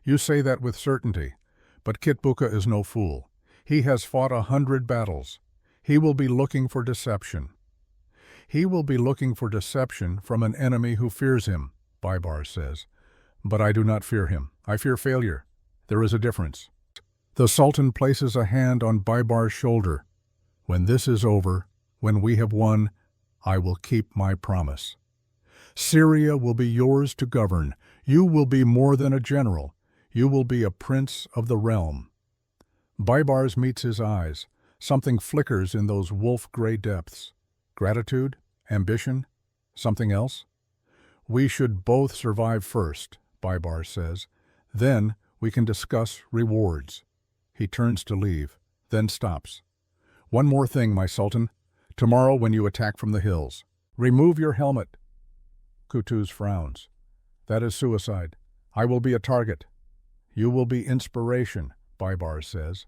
You say that with certainty, but Kitbuka is no fool. He has fought 100 battles. He will be looking for deception. He will be looking for deception from an enemy who fears him, Baibars says. But I do not fear him. I fear failure. There is a difference. The Sultan places a hand on Baibar's shoulder. When this is over, when we have won, I will keep my promise. Syria will be yours to govern. You will be more than a general. You will be a prince of the realm. Baibars meets his eyes. Something flickers in those wolf-gray depths. Gratitude? Ambition? Something else? We should both survive first, Baibars says. Then we can discuss rewards. He turns to leave, then stops. One more thing, my Sultan. Tomorrow when you attack from the hills, remove your helmet. Kutuz frowns. That is suicide. I will be a target. You will be inspiration, Baibars says.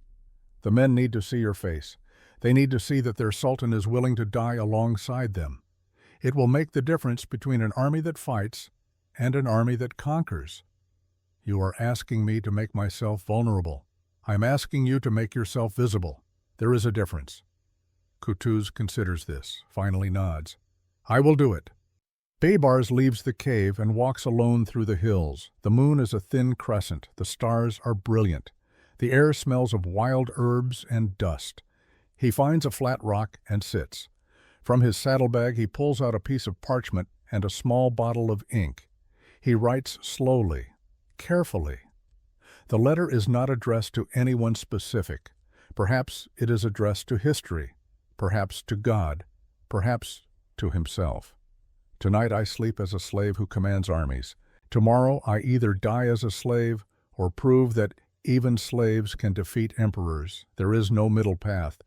The men need to see your face. They need to see that their Sultan is willing to die alongside them. It will make the difference between an army that fights and an army that conquers. You are asking me to make myself vulnerable. I am asking you to make yourself visible. There is a difference. Kutuz considers this, finally nods. I will do it. Baibars leaves the cave and walks alone through the hills. The moon is a thin crescent. The stars are brilliant. The air smells of wild herbs and dust. He finds a flat rock and sits. From his saddlebag he pulls out a piece of parchment and a small bottle of ink. He writes slowly, carefully. The letter is not addressed to anyone specific. Perhaps it is addressed to history, perhaps to God, perhaps to himself. Tonight I sleep as a slave who commands armies. Tomorrow I either die as a slave or prove that even slaves can defeat emperors. There is no middle path.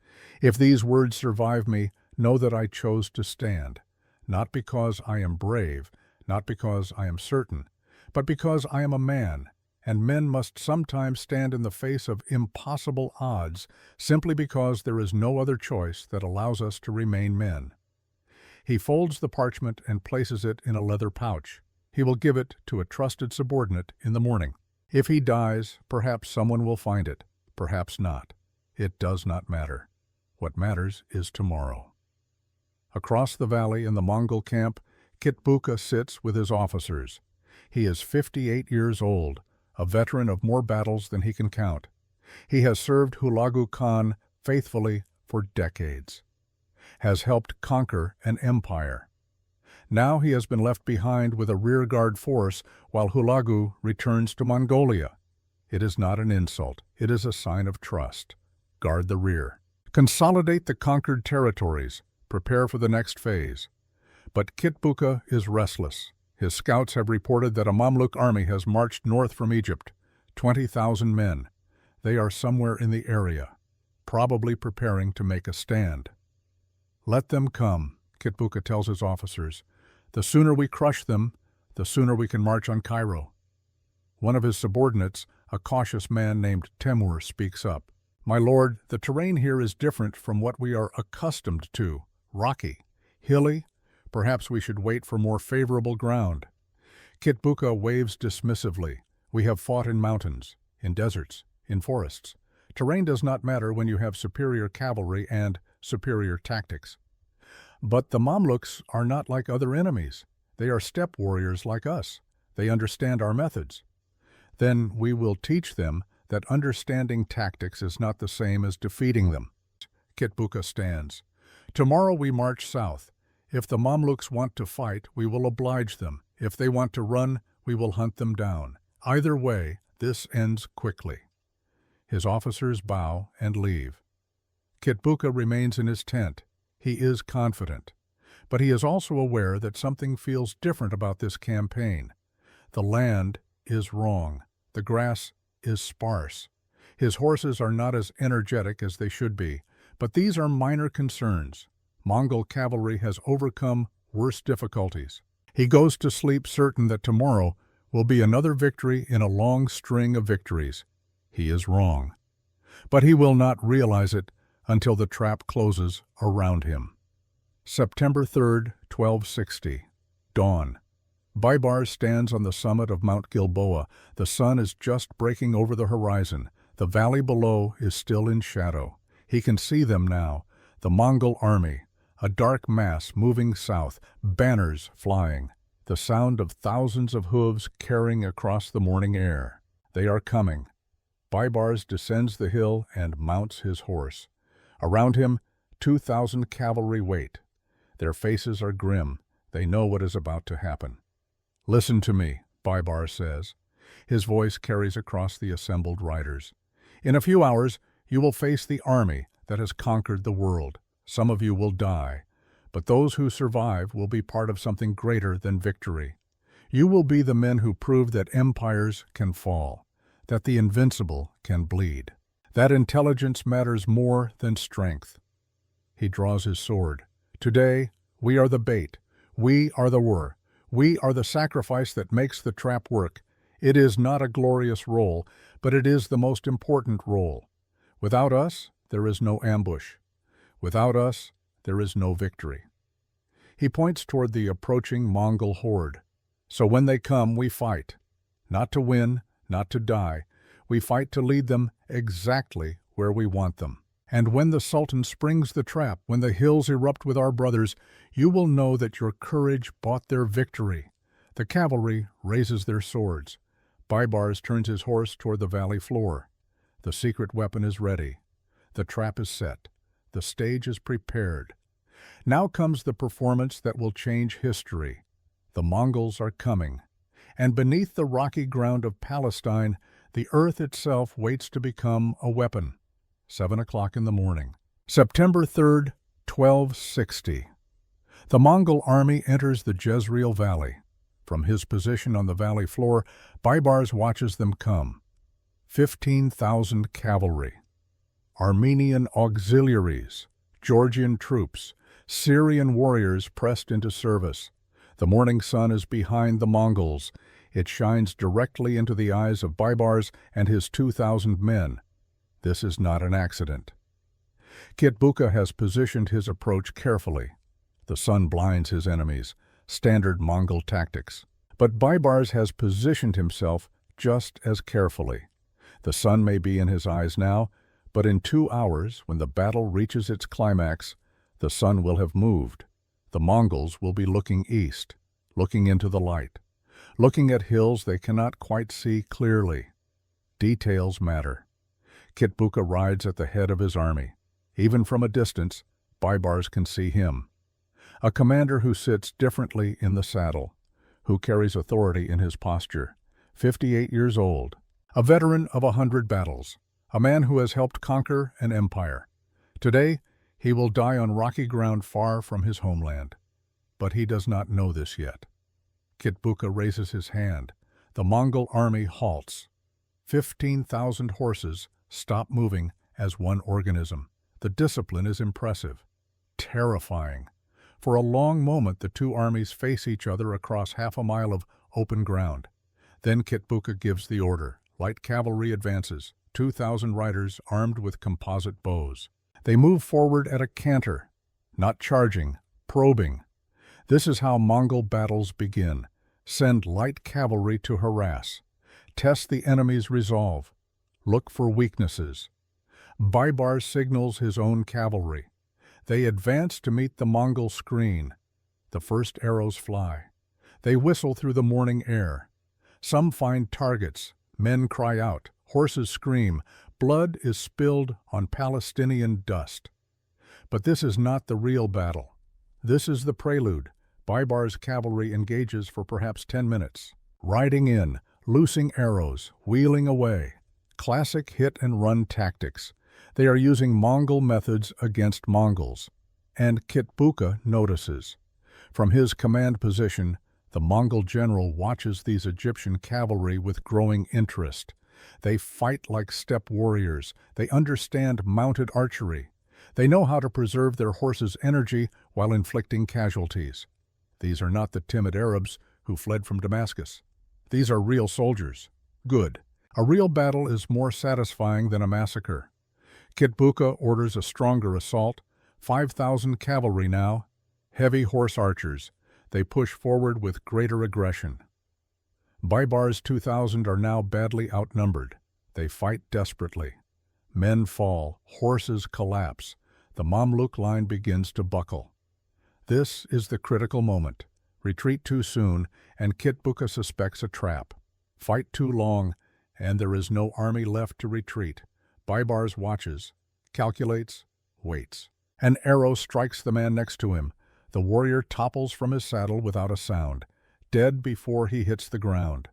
If these words survive me, know that I chose to stand, not because I am brave, not because I am certain, but because I am a man, and men must sometimes stand in the face of impossible odds simply because there is no other choice that allows us to remain men. He folds the parchment and places it in a leather pouch. He will give it to a trusted subordinate in the morning. If he dies, perhaps someone will find it, perhaps not. It does not matter. What matters is tomorrow. Across the valley in the Mongol camp, Kitbuka sits with his officers. He is 58 years old, a veteran of more battles than he can count. He has served Hulagu Khan faithfully for decades, has helped conquer an empire. Now he has been left behind with a rearguard force while Hulagu returns to Mongolia. It is not an insult, it is a sign of trust. Guard the rear. Consolidate the conquered territories. Prepare for the next phase. But Kitbuka is restless. His scouts have reported that a Mamluk army has marched north from Egypt, 20,000 men. They are somewhere in the area, probably preparing to make a stand. Let them come, Kitbuka tells his officers. The sooner we crush them, the sooner we can march on Cairo. One of his subordinates, a cautious man named Temur, speaks up. My lord, the terrain here is different from what we are accustomed to. Rocky, hilly. Perhaps we should wait for more favorable ground. Kitbuka waves dismissively. We have fought in mountains, in deserts, in forests. Terrain does not matter when you have superior cavalry and superior tactics. But the Mamluks are not like other enemies. They are steppe warriors like us. They understand our methods. Then we will teach them that understanding tactics is not the same as defeating them. Kitbuka stands. Tomorrow we march south. If the Mamluks want to fight, we will oblige them. If they want to run, we will hunt them down. Either way, this ends quickly. His officers bow and leave. Kitbuka remains in his tent. He is confident. But he is also aware that something feels different about this campaign. The land is wrong. The grass is sparse. His horses are not as energetic as they should be. But these are minor concerns. Mongol cavalry has overcome worse difficulties. He goes to sleep certain that tomorrow will be another victory in a long string of victories. He is wrong. But he will not realize it until the trap closes around him. September 3rd, 1260. Dawn. Baibars stands on the summit of Mount Gilboa. The sun is just breaking over the horizon. The valley below is still in shadow. He can see them now, the Mongol army, a dark mass moving south, banners flying, the sound of thousands of hooves carrying across the morning air. They are coming. Baibars descends the hill and mounts his horse. Around him, 2,000 cavalry wait. Their faces are grim. They know what is about to happen. "Listen to me," Baibars says. His voice carries across the assembled riders. "In a few hours, you will face the army that has conquered the world. Some of you will die, but those who survive will be part of something greater than victory. You will be the men who prove that empires can fall, that the invincible can bleed, that intelligence matters more than strength." He draws his sword. "Today, we are the bait. We are the lure. We are the sacrifice that makes the trap work. It is not a glorious role, but it is the most important role. Without us, there is no ambush. Without us, there is no victory." He points toward the approaching Mongol horde. "So when they come, we fight. Not to win, not to die. We fight to lead them exactly where we want them. And when the Sultan springs the trap, when the hills erupt with our brothers, you will know that your courage bought their victory." The cavalry raises their swords. Baibars turns his horse toward the valley floor. The secret weapon is ready. The trap is set. The stage is prepared. Now comes the performance that will change history. The Mongols are coming. And beneath the rocky ground of Palestine, the earth itself waits to become a weapon. 7 o'clock in the morning. September 3rd, 1260. The Mongol army enters the Jezreel Valley. From his position on the valley floor, Baibars watches them come. 15,000 cavalry, Armenian auxiliaries, Georgian troops, Syrian warriors pressed into service. The morning sun is behind the Mongols. It shines directly into the eyes of Baibars and his 2,000 men. This is not an accident. Kitbuka has positioned his approach carefully. The sun blinds his enemies, standard Mongol tactics. But Baibars has positioned himself just as carefully. The sun may be in his eyes now, but in 2 hours, when the battle reaches its climax, the sun will have moved. The Mongols will be looking east, looking into the light, looking at hills they cannot quite see clearly. Details matter. Kitbuka rides at the head of his army. Even from a distance, Baibars can see him. A commander who sits differently in the saddle, who carries authority in his posture, 58 years old, a veteran of 100 battles, a man who has helped conquer an empire. Today, he will die on rocky ground far from his homeland. But he does not know this yet. Kitbuka raises his hand. The Mongol army halts. 15,000 horses stop moving as one organism. The discipline is impressive, terrifying. For a long moment, the two armies face each other across half a mile of open ground. Then Kitbuka gives the order. Light cavalry advances, 2,000 riders armed with composite bows. They move forward at a canter, not charging, probing. This is how Mongol battles begin. Send light cavalry to harass. Test the enemy's resolve. Look for weaknesses. Baibars signals his own cavalry. They advance to meet the Mongol screen. The first arrows fly. They whistle through the morning air. Some find targets. Men cry out. Horses scream. Blood is spilled on Palestinian dust. But this is not the real battle. This is the prelude. Baibars' cavalry engages for perhaps 10 minutes. Riding in, loosing arrows, wheeling away. Classic hit-and-run tactics. They are using Mongol methods against Mongols. And Kitbuka notices. From his command position, the Mongol general watches these Egyptian cavalry with growing interest. They fight like steppe warriors. They understand mounted archery. They know how to preserve their horses' energy while inflicting casualties. These are not the timid Arabs who fled from Damascus. These are real soldiers. Good. A real battle is more satisfying than a massacre. Kitbuka orders a stronger assault. 5,000 cavalry now. Heavy horse archers. They push forward with greater aggression. Baibars 2,000 are now badly outnumbered. They fight desperately. Men fall, horses collapse. The Mamluk line begins to buckle. This is the critical moment. Retreat too soon, and Kitbuka suspects a trap. Fight too long, and there is no army left to retreat. Baibars watches, calculates, waits. An arrow strikes the man next to him. The warrior topples from his saddle without a sound, dead before he hits the ground.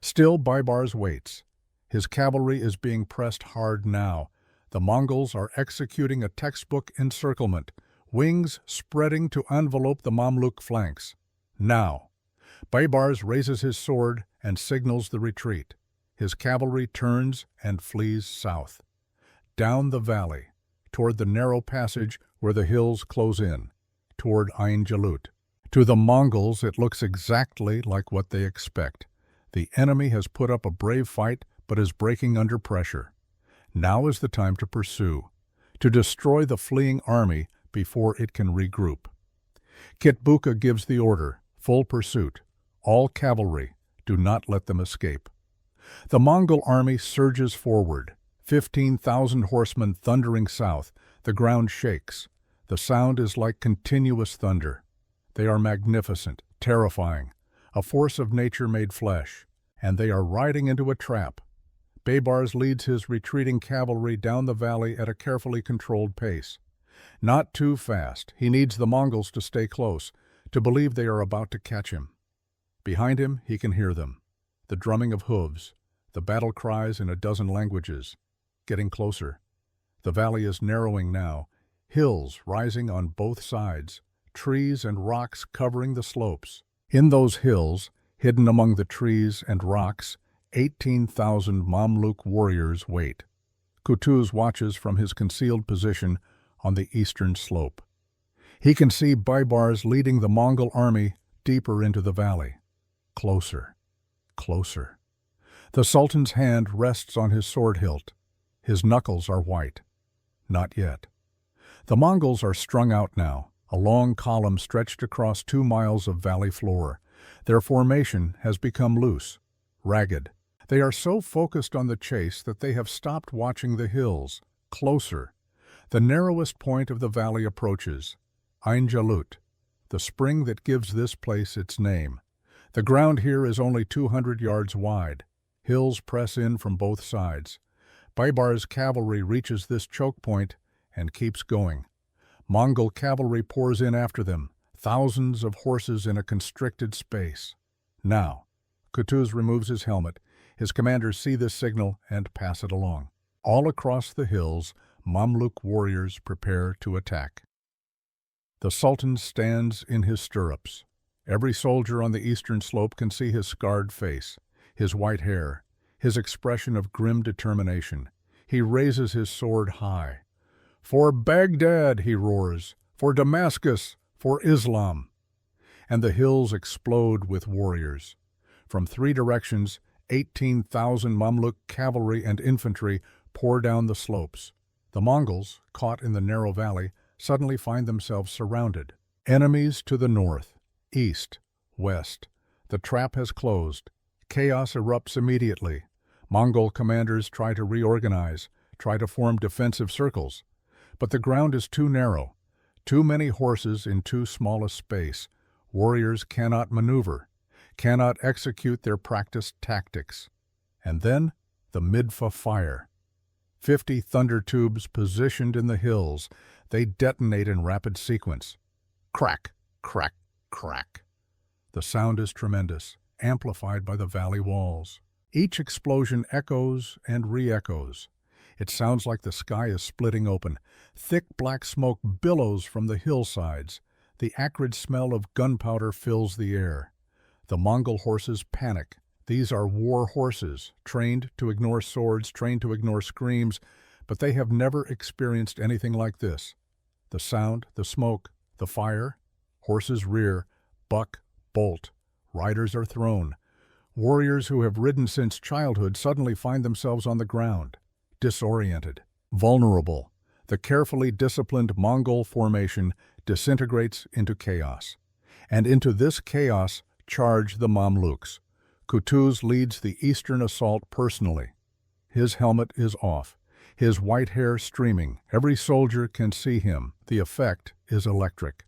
Still Baibars waits. His cavalry is being pressed hard now. The Mongols are executing a textbook encirclement, wings spreading to envelope the Mamluk flanks. Now, Baibars raises his sword and signals the retreat. His cavalry turns and flees south. Down the valley, toward the narrow passage where the hills close in, toward Ain Jalut. To the Mongols, it looks exactly like what they expect. The enemy has put up a brave fight but is breaking under pressure. Now is the time to pursue, to destroy the fleeing army before it can regroup. Kitbuka gives the order, full pursuit. All cavalry, do not let them escape. The Mongol army surges forward, 15,000 horsemen thundering south. The ground shakes. The sound is like continuous thunder. They are magnificent, terrifying, a force of nature made flesh, and they are riding into a trap. Baibars leads his retreating cavalry down the valley at a carefully controlled pace. Not too fast. He needs the Mongols to stay close, to believe they are about to catch him. Behind him, he can hear them. The drumming of hooves, the battle cries in a dozen languages. Getting closer. The valley is narrowing now, hills rising on both sides, trees and rocks covering the slopes. In those hills, hidden among the trees and rocks, 18,000 Mamluk warriors wait. Kutuz watches from his concealed position on the eastern slope. He can see Baibars leading the Mongol army deeper into the valley. Closer, closer. The Sultan's hand rests on his sword hilt. His knuckles are white. Not yet. The Mongols are strung out now, a long column stretched across 2 miles of valley floor. Their formation has become loose, ragged. They are so focused on the chase that they have stopped watching the hills. Closer. The narrowest point of the valley approaches. Ain Jalut, the spring that gives this place its name. The ground here is only 200 yards wide. Hills press in from both sides. Baibars' cavalry reaches this choke point and keeps going. Mongol cavalry pours in after them, thousands of horses in a constricted space. Now, Kutuz removes his helmet. His commanders see this signal and pass it along. All across the hills, Mamluk warriors prepare to attack. The Sultan stands in his stirrups. Every soldier on the eastern slope can see his scarred face, his white hair, his expression of grim determination. He raises his sword high. "For Baghdad," he roars, "for Damascus, for Islam." And the hills explode with warriors. From 3 directions, 18,000 Mamluk cavalry and infantry pour down the slopes. The Mongols, caught in the narrow valley, suddenly find themselves surrounded. Enemies to the north, east, west. The trap has closed. Chaos erupts immediately. Mongol commanders try to reorganize, try to form defensive circles. But the ground is too narrow. Too many horses in too small a space. Warriors cannot maneuver, cannot execute their practiced tactics. And then, the Midfa fire. 50 thunder tubes positioned in the hills. They detonate in rapid sequence. Crack, crack, crack. The sound is tremendous, amplified by the valley walls. Each explosion echoes and re-echoes. It sounds like the sky is splitting open. Thick black smoke billows from the hillsides. The acrid smell of gunpowder fills the air. The Mongol horses panic. These are war horses, trained to ignore swords, trained to ignore screams, but they have never experienced anything like this. The sound, the smoke, the fire. Horses rear, buck, bolt. Riders are thrown. Warriors who have ridden since childhood suddenly find themselves on the ground, disoriented, vulnerable. The carefully disciplined Mongol formation disintegrates into chaos. And into this chaos charge the Mamluks. Kutuz leads the eastern assault personally. His helmet is off, his white hair streaming. Every soldier can see him. The effect is electric.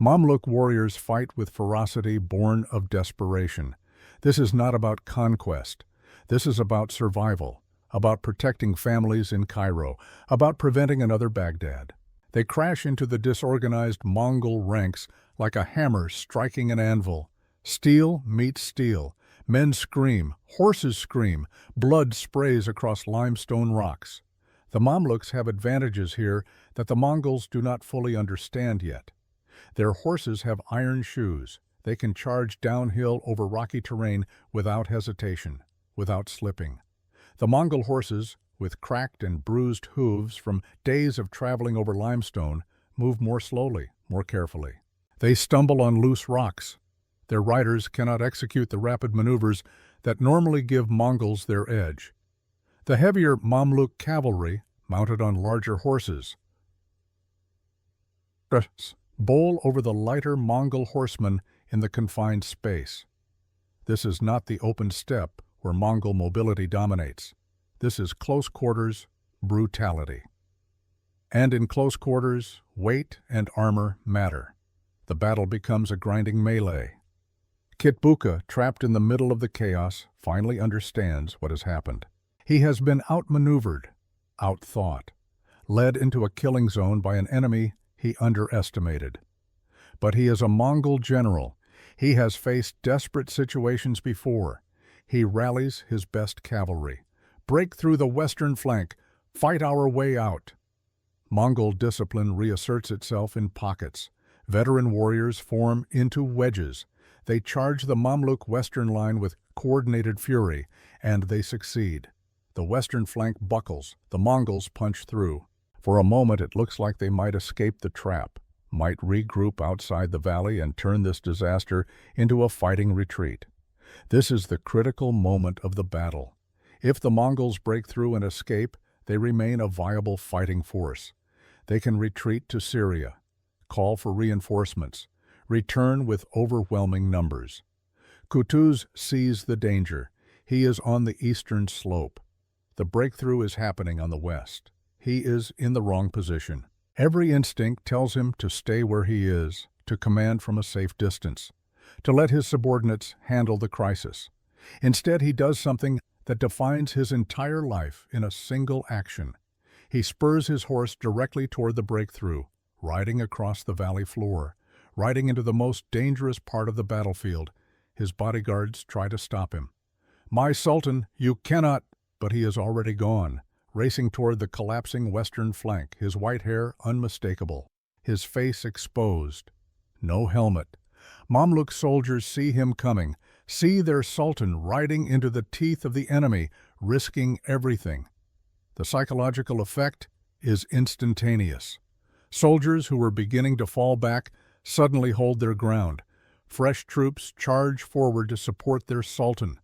Mamluk warriors fight with ferocity born of desperation. This is not about conquest. This is about survival, about protecting families in Cairo, about preventing another Baghdad. They crash into the disorganized Mongol ranks like a hammer striking an anvil. Steel meets steel. Men scream, horses scream, blood sprays across limestone rocks. The Mamluks have advantages here that the Mongols do not fully understand yet. Their horses have iron shoes. They can charge downhill over rocky terrain without hesitation, without slipping. The Mongol horses, with cracked and bruised hooves from days of traveling over limestone, move more slowly, more carefully. They stumble on loose rocks. Their riders cannot execute the rapid maneuvers that normally give Mongols their edge. The heavier Mamluk cavalry, mounted on larger horses, bowl over the lighter Mongol horsemen in the confined space. This is not the open steppe where Mongol mobility dominates. This is close quarters brutality. And in close quarters, weight and armor matter. The battle becomes a grinding melee. Kitbuka, trapped in the middle of the chaos, finally understands what has happened. He has been outmaneuvered, outthought, led into a killing zone by an enemy he underestimated. But he is a Mongol general. He has faced desperate situations before. He rallies his best cavalry. Break through the western flank. Fight our way out. Mongol discipline reasserts itself in pockets. Veteran warriors form into wedges. They charge the Mamluk western line with coordinated fury, and they succeed. The western flank buckles. The Mongols punch through. For a moment it looks like they might escape the trap, might regroup outside the valley and turn this disaster into a fighting retreat. This is the critical moment of the battle. If the Mongols break through and escape, they remain a viable fighting force. They can retreat to Syria, call for reinforcements, return with overwhelming numbers. Kutuz sees the danger. He is on the eastern slope. The breakthrough is happening on the west. He is in the wrong position. Every instinct tells him to stay where he is, to command from a safe distance, to let his subordinates handle the crisis. Instead, he does something that defines his entire life in a single action. He spurs his horse directly toward the breakthrough, riding across the valley floor, riding into the most dangerous part of the battlefield. His bodyguards try to stop him. "My Sultan, you cannot," but he is already gone, racing toward the collapsing western flank, his white hair unmistakable, his face exposed. No helmet. Mamluk soldiers see him coming, see their Sultan riding into the teeth of the enemy, risking everything. The psychological effect is instantaneous. Soldiers who were beginning to fall back suddenly hold their ground. Fresh troops charge forward to support their Sultan.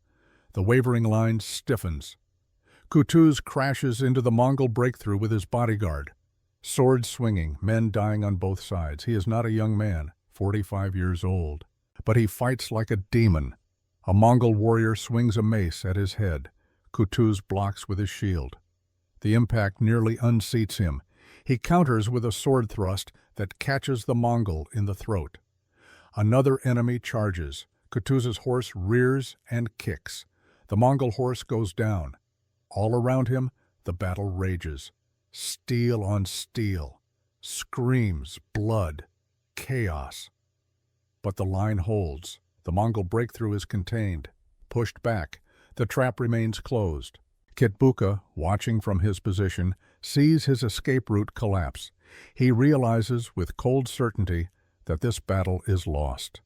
The wavering line stiffens. Kutuz crashes into the Mongol breakthrough with his bodyguard. Swords swinging, men dying on both sides. He is not a young man, 45 years old, but he fights like a demon. A Mongol warrior swings a mace at his head. Kutuz blocks with his shield. The impact nearly unseats him. He counters with a sword thrust that catches the Mongol in the throat. Another enemy charges. Kutuz's horse rears and kicks. The Mongol horse goes down. All around him, the battle rages. Steel on steel. Screams, blood, chaos. But the line holds. The Mongol breakthrough is contained, pushed back. The trap remains closed. Kitbuka, watching from his position, sees his escape route collapse. He realizes with cold certainty that this battle is lost.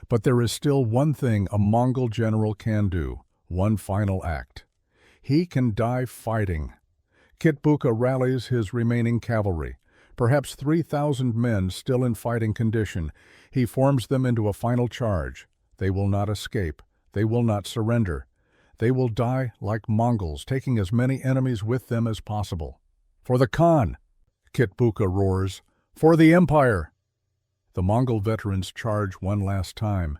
But there is still one thing a Mongol general can do, one final act. He can die fighting. Kitbuka rallies his remaining cavalry, perhaps 3,000 men still in fighting condition. He forms them into a final charge. They will not escape. They will not surrender. They will die like Mongols, taking as many enemies with them as possible. "For the Khan!" Kitbuka roars. "For the Empire!" The Mongol veterans charge one last time.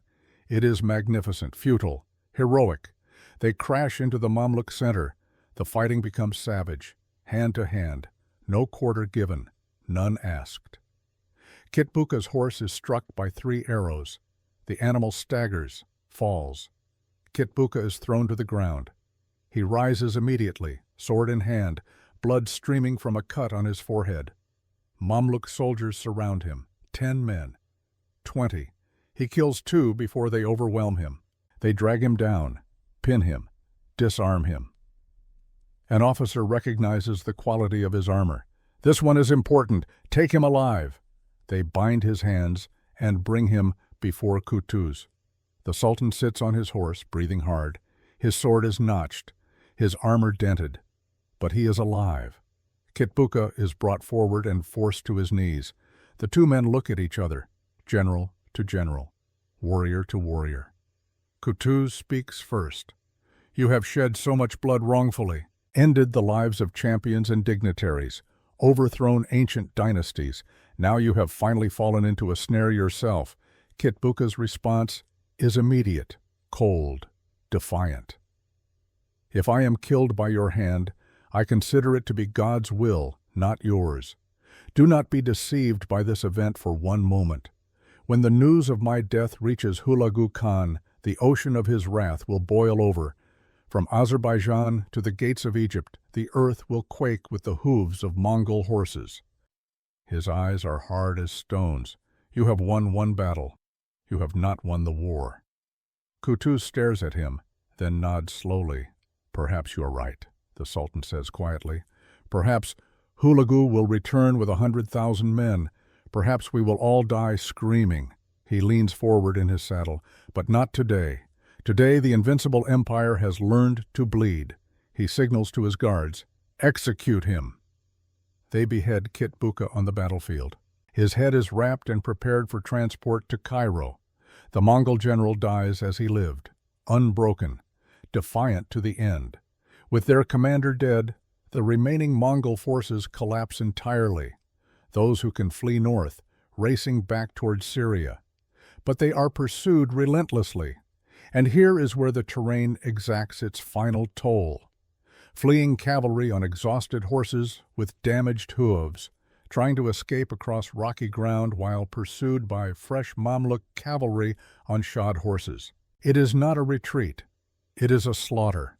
It is magnificent, futile, heroic. They crash into the Mamluk center. The fighting becomes savage, hand to hand, no quarter given, none asked. Kitbuka's horse is struck by 3 arrows. The animal staggers, falls. Kitbuka is thrown to the ground. He rises immediately, sword in hand, blood streaming from a cut on his forehead. Mamluk soldiers surround him, 10 men, 20. He kills 2 before they overwhelm him. They drag him down, pin him, disarm him. An officer recognizes the quality of his armor. This one is important. Take him alive. They bind his hands and bring him before Kutuz. The Sultan sits on his horse, breathing hard. His sword is notched, his armor dented, but he is alive. Kitbuka is brought forward and forced to his knees. The 2 men look at each other, general to general, warrior to warrior. Kutuz speaks first. You have shed so much blood wrongfully, ended the lives of champions and dignitaries, overthrown ancient dynasties. Now you have finally fallen into a snare yourself. Kitbuka's response is immediate, cold, defiant. If I am killed by your hand, I consider it to be God's will, not yours. Do not be deceived by this event for one moment. When the news of my death reaches Hulagu Khan, the ocean of his wrath will boil over. From Azerbaijan to the gates of Egypt, the earth will quake with the hooves of Mongol horses. His eyes are hard as stones. You have won one battle. You have not won the war. Kutuz stares at him, then nods slowly. Perhaps you are right, the Sultan says quietly. Perhaps Hulagu will return with 100,000 men. Perhaps we will all die screaming. He leans forward in his saddle. But not today. Today the invincible empire has learned to bleed. He signals to his guards, execute him. They behead Kitbuka on the battlefield. His head is wrapped and prepared for transport to Cairo. The Mongol general dies as he lived, unbroken, defiant to the end. With their commander dead, the remaining Mongol forces collapse entirely. Those who can flee north, racing back towards Syria. But they are pursued relentlessly. And here is where the terrain exacts its final toll. Fleeing cavalry on exhausted horses with damaged hooves, trying to escape across rocky ground while pursued by fresh Mamluk cavalry on shod horses. It is not a retreat. It is a slaughter.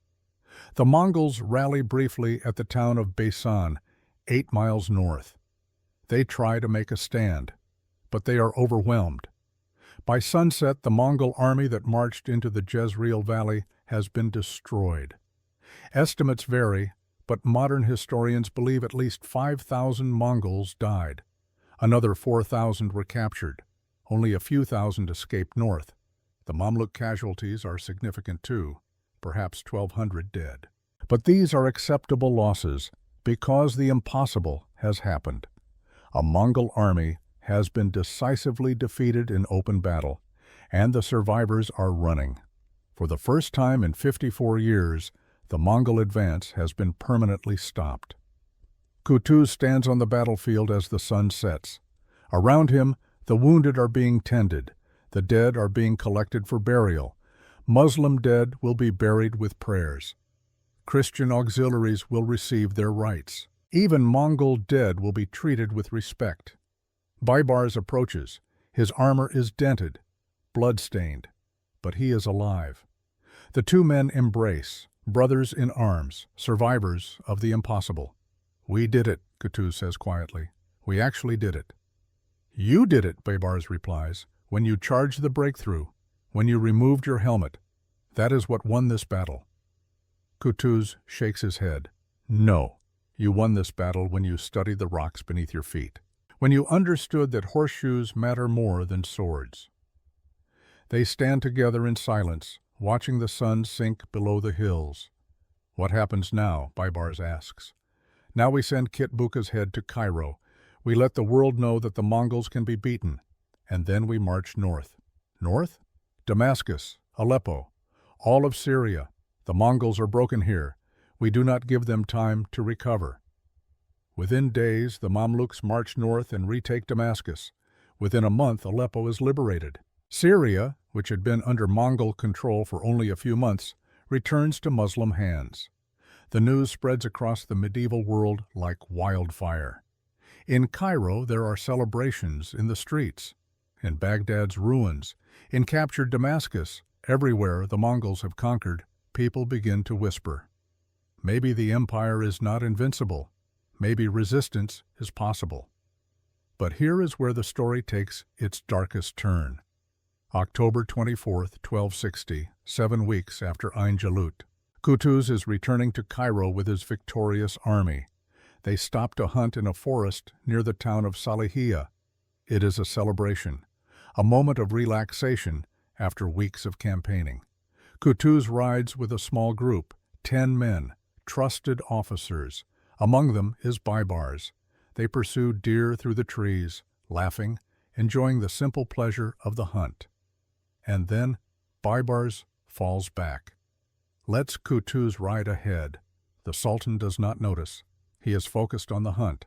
The Mongols rally briefly at the town of Baisan, 8 miles north. They try to make a stand, but they are overwhelmed. By sunset, the Mongol army that marched into the Jezreel Valley has been destroyed. Estimates vary, but modern historians believe at least 5,000 Mongols died. Another 4,000 were captured. Only a few thousand escaped north. The Mamluk casualties are significant too, perhaps 1,200 dead. But these are acceptable losses because the impossible has happened. A Mongol army has been decisively defeated in open battle, and the survivors are running. For the first time in 54 years, the Mongol advance has been permanently stopped. Kutuz stands on the battlefield as the sun sets. Around him, the wounded are being tended. The dead are being collected for burial. Muslim dead will be buried with prayers. Christian auxiliaries will receive their rites. Even Mongol dead will be treated with respect. Baibars approaches. His armor is dented, blood-stained, but he is alive. The 2 men embrace, brothers in arms, survivors of the impossible. We did it, Kutuz says quietly. We actually did it. You did it, Baibars replies, when you charged the breakthrough, when you removed your helmet. That is what won this battle. Kutuz shakes his head. No, you won this battle when you studied the rocks beneath your feet, when you understood that horseshoes matter more than swords. They stand together in silence, watching the sun sink below the hills. What happens now? Baibars asks. Now we send Kitbuka's head to Cairo. We let the world know that the Mongols can be beaten, and then we march north. North? Damascus, Aleppo, all of Syria. The Mongols are broken here. We do not give them time to recover. Within days, the Mamluks march north and retake Damascus. Within a month, Aleppo is liberated. Syria, which had been under Mongol control for only a few months, returns to Muslim hands. The news spreads across the medieval world like wildfire. In Cairo, there are celebrations in the streets. In Baghdad's ruins, in captured Damascus, everywhere the Mongols have conquered, people begin to whisper. Maybe the empire is not invincible. Maybe resistance is possible. But here is where the story takes its darkest turn. October 24th, 1260, 7 weeks after Ain Jalut. Qutuz is returning to Cairo with his victorious army. They stop to hunt in a forest near the town of Salihiyah. It is a celebration, a moment of relaxation after weeks of campaigning. Qutuz rides with a small group, 10 men, trusted officers. Among them is Baibars. They pursue deer through the trees, laughing, enjoying the simple pleasure of the hunt. And then Baibars falls back. Lets Qutuz ride ahead. The Sultan does not notice. He is focused on the hunt.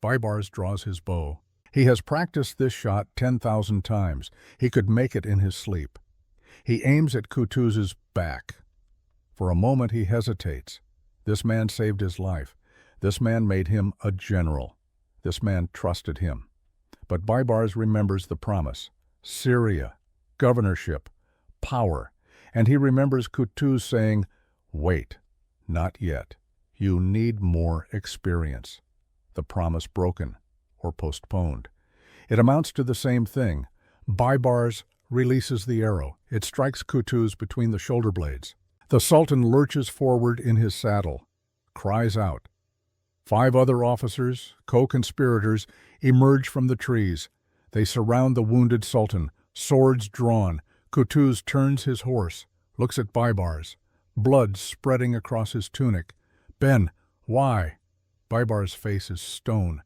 Baibars draws his bow. He has practiced this shot 10,000 times. He could make it in his sleep. He aims at Qutuz's back. For a moment he hesitates. This man saved his life. This man made him a general. This man trusted him. But Baibars remembers the promise. Syria, governorship, power. And he remembers Qutuz saying, "Wait, not yet. You need more experience." The promise broken or postponed. It amounts to the same thing. Baibars releases the arrow. It strikes Qutuz between the shoulder blades. The Sultan lurches forward in his saddle, cries out. 5 other officers, co-conspirators, emerge from the trees. They surround the wounded Sultan, swords drawn. Qutuz turns his horse, looks at Baibars, blood spreading across his tunic. "Ben, why?" Baibars' face is stone.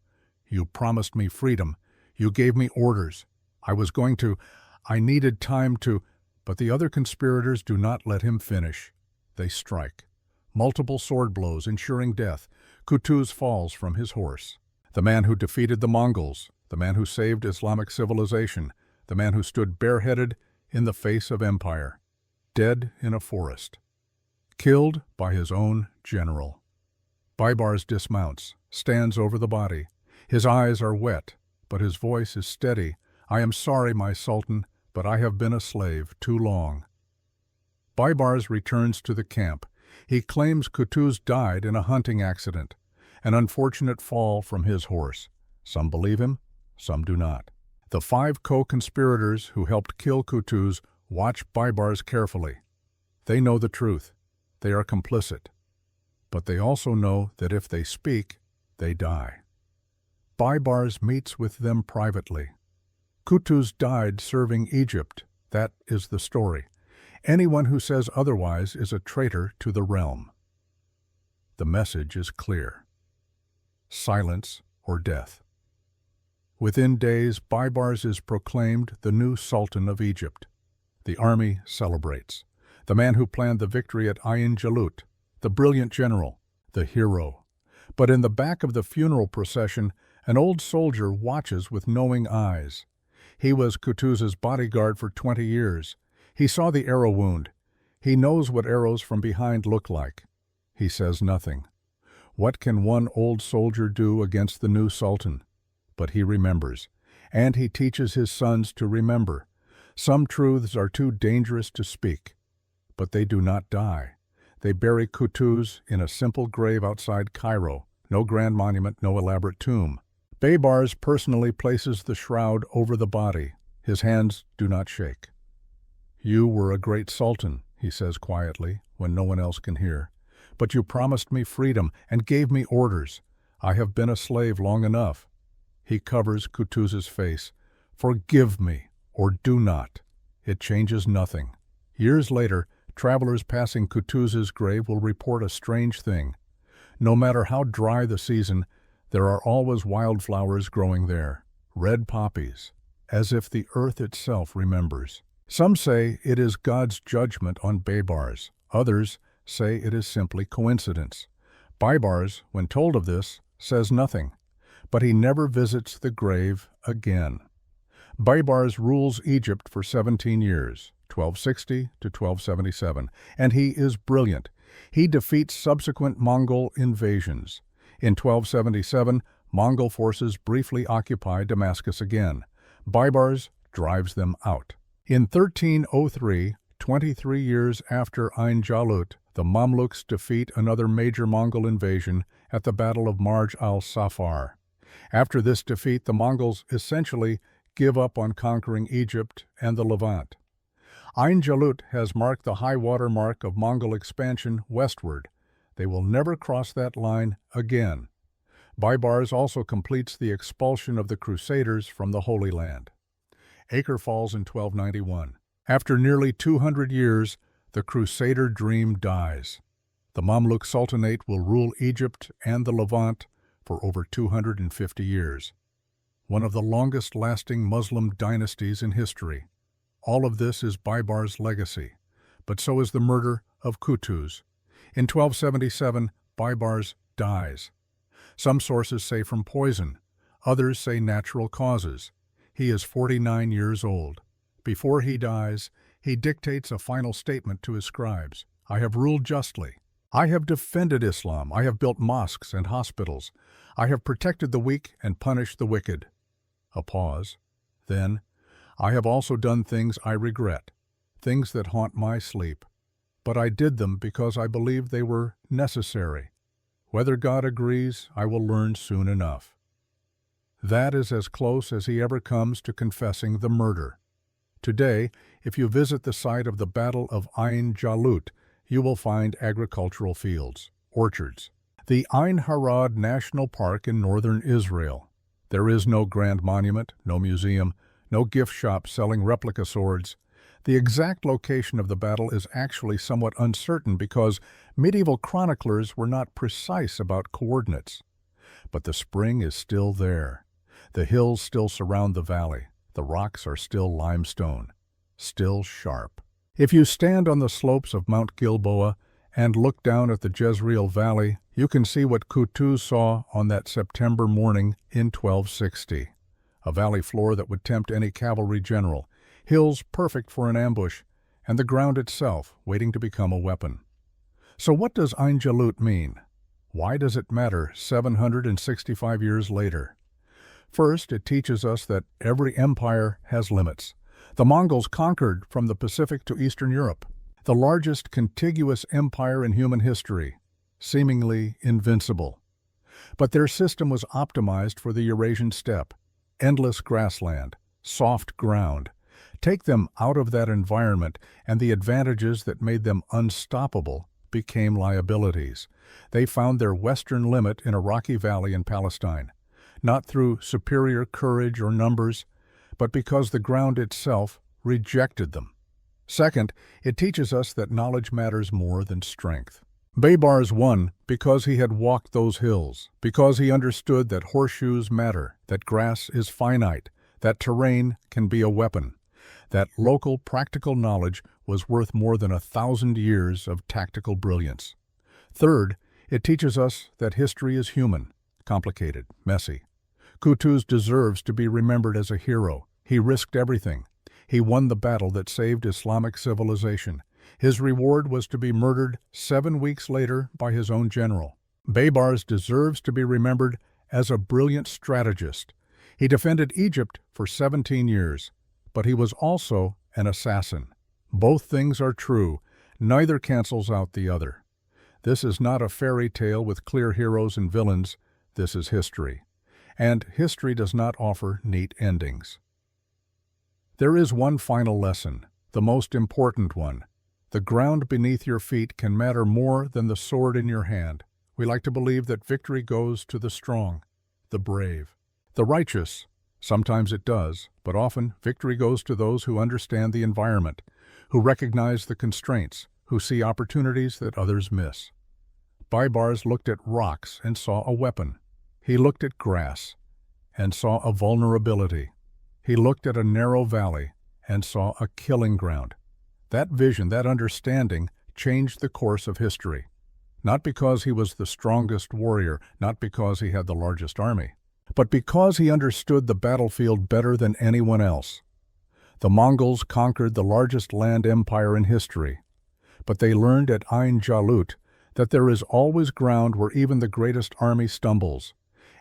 "You promised me freedom. You gave me orders. I needed time to..." But the other conspirators do not let him finish. They strike. Multiple sword blows, ensuring death. Qutuz falls from his horse. The man who defeated the Mongols, the man who saved Islamic civilization, the man who stood bareheaded in the face of empire, dead in a forest, killed by his own general. Baibars dismounts, stands over the body. His eyes are wet, but his voice is steady. "I am sorry, my Sultan, but I have been a slave too long." Baibars returns to the camp. He claims Qutuz died in a hunting accident, an unfortunate fall from his horse. Some believe him, some do not. The 5 co-conspirators who helped kill Qutuz watch Baibars carefully. They know the truth. They are complicit. But they also know that if they speak, they die. Baibars meets with them privately. Qutuz died serving Egypt. That is the story. Anyone who says otherwise is a traitor to the realm. The message is clear. Silence or death. Within days, Baibars is proclaimed the new Sultan of Egypt. The army celebrates. The man who planned the victory at Ain Jalut, the brilliant general, the hero. But in the back of the funeral procession, an old soldier watches with knowing eyes. He was Qutuz's bodyguard for 20 years. He saw the arrow wound. He knows what arrows from behind look like. He says nothing. What can one old soldier do against the new Sultan? But he remembers, and he teaches his sons to remember. Some truths are too dangerous to speak, but they do not die. They bury Qutuz in a simple grave outside Cairo. No grand monument, no elaborate tomb. Baibars personally places the shroud over the body. His hands do not shake. "You were a great Sultan," he says quietly, when no one else can hear. "But you promised me freedom and gave me orders. I have been a slave long enough." He covers Qutuz's face. "Forgive me, or do not." It changes nothing. Years later, travelers passing Qutuz's grave will report a strange thing. No matter how dry the season, there are always wildflowers growing there, red poppies, as if the earth itself remembers. Some say it is God's judgment on Baibars. Others say it is simply coincidence. Baibars, when told of this, says nothing, but he never visits the grave again. Baibars rules Egypt for 17 years, 1260 to 1277, and he is brilliant. He defeats subsequent Mongol invasions. In 1277, Mongol forces briefly occupy Damascus again. Baibars drives them out. In 1303, 23 years after Ain Jalut, the Mamluks defeat another major Mongol invasion at the Battle of Marj al-Safar. After this defeat, the Mongols essentially give up on conquering Egypt and the Levant. Ain Jalut has marked the high water mark of Mongol expansion westward. They will never cross that line again. Baibars also completes the expulsion of the Crusaders from the Holy Land. Acre falls in 1291. After nearly 200 years, the Crusader dream dies. The Mamluk Sultanate will rule Egypt and the Levant for over 250 years. One of the longest-lasting Muslim dynasties in history. All of this is Baibars' legacy, but so is the murder of Qutuz. In 1277, Baibars dies. Some sources say from poison, others say natural causes. He is 49 years old. Before he dies, he dictates a final statement to his scribes. I have ruled justly. I have defended Islam. I have built mosques and hospitals. I have protected the weak and punished the wicked. A pause. Then, I have also done things I regret, things that haunt my sleep. But I did them because I believed they were necessary. Whether God agrees, I will learn soon enough. That is as close as he ever comes to confessing the murder. Today, if you visit the site of the Battle of Ain Jalut, you will find agricultural fields, orchards. The Ain Harad National Park in northern Israel. There is no grand monument, no museum, no gift shop selling replica swords. The exact location of the battle is actually somewhat uncertain because medieval chroniclers were not precise about coordinates. But the spring is still there. The hills still surround the valley. The rocks are still limestone, still sharp. If you stand on the slopes of Mount Gilboa and look down at the Jezreel Valley, you can see what Qutuz saw on that September morning in 1260. A valley floor that would tempt any cavalry general, hills perfect for an ambush, and the ground itself waiting to become a weapon. So what does Ain Jalut mean? Why does it matter 765 years later? First, it teaches us that every empire has limits. The Mongols conquered from the Pacific to Eastern Europe, the largest contiguous empire in human history, seemingly invincible. But their system was optimized for the Eurasian steppe, endless grassland, soft ground. Take them out of that environment, and the advantages that made them unstoppable became liabilities. They found their western limit in a rocky valley in Palestine, not through superior courage or numbers, but because the ground itself rejected them. Second, it teaches us that knowledge matters more than strength. Baibars won because he had walked those hills, because he understood that horseshoes matter, that grass is finite, that terrain can be a weapon. That local practical knowledge was worth more than 1,000 years of tactical brilliance. Third, it teaches us that history is human, complicated, messy. Qutuz deserves to be remembered as a hero. He risked everything. He won the battle that saved Islamic civilization. His reward was to be murdered 7 weeks later by his own general. Baibars deserves to be remembered as a brilliant strategist. He defended Egypt for 17 years, but he was also an assassin. Both things are true. Neither cancels out the other. This is not a fairy tale with clear heroes and villains. This is history. And history does not offer neat endings. There is one final lesson, the most important one. The ground beneath your feet can matter more than the sword in your hand. We like to believe that victory goes to the strong, the brave, the righteous. Sometimes it does, but often victory goes to those who understand the environment, who recognize the constraints, who see opportunities that others miss. Baibars looked at rocks and saw a weapon. He looked at grass and saw a vulnerability. He looked at a narrow valley and saw a killing ground. That vision, that understanding, changed the course of history. Not because he was the strongest warrior, not because he had the largest army, but because he understood the battlefield better than anyone else. The Mongols conquered the largest land empire in history, but they learned at Ain Jalut that there is always ground where even the greatest army stumbles.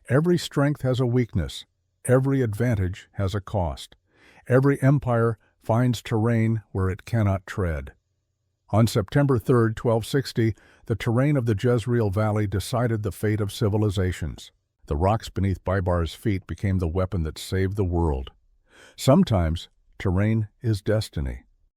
Every strength has a weakness. Every advantage has a cost. Every empire finds terrain where it cannot tread. On September 3, 1260, the terrain of the Jezreel Valley decided the fate of civilizations. The rocks beneath Bibar's feet became the weapon that saved the world. Sometimes, terrain is destiny.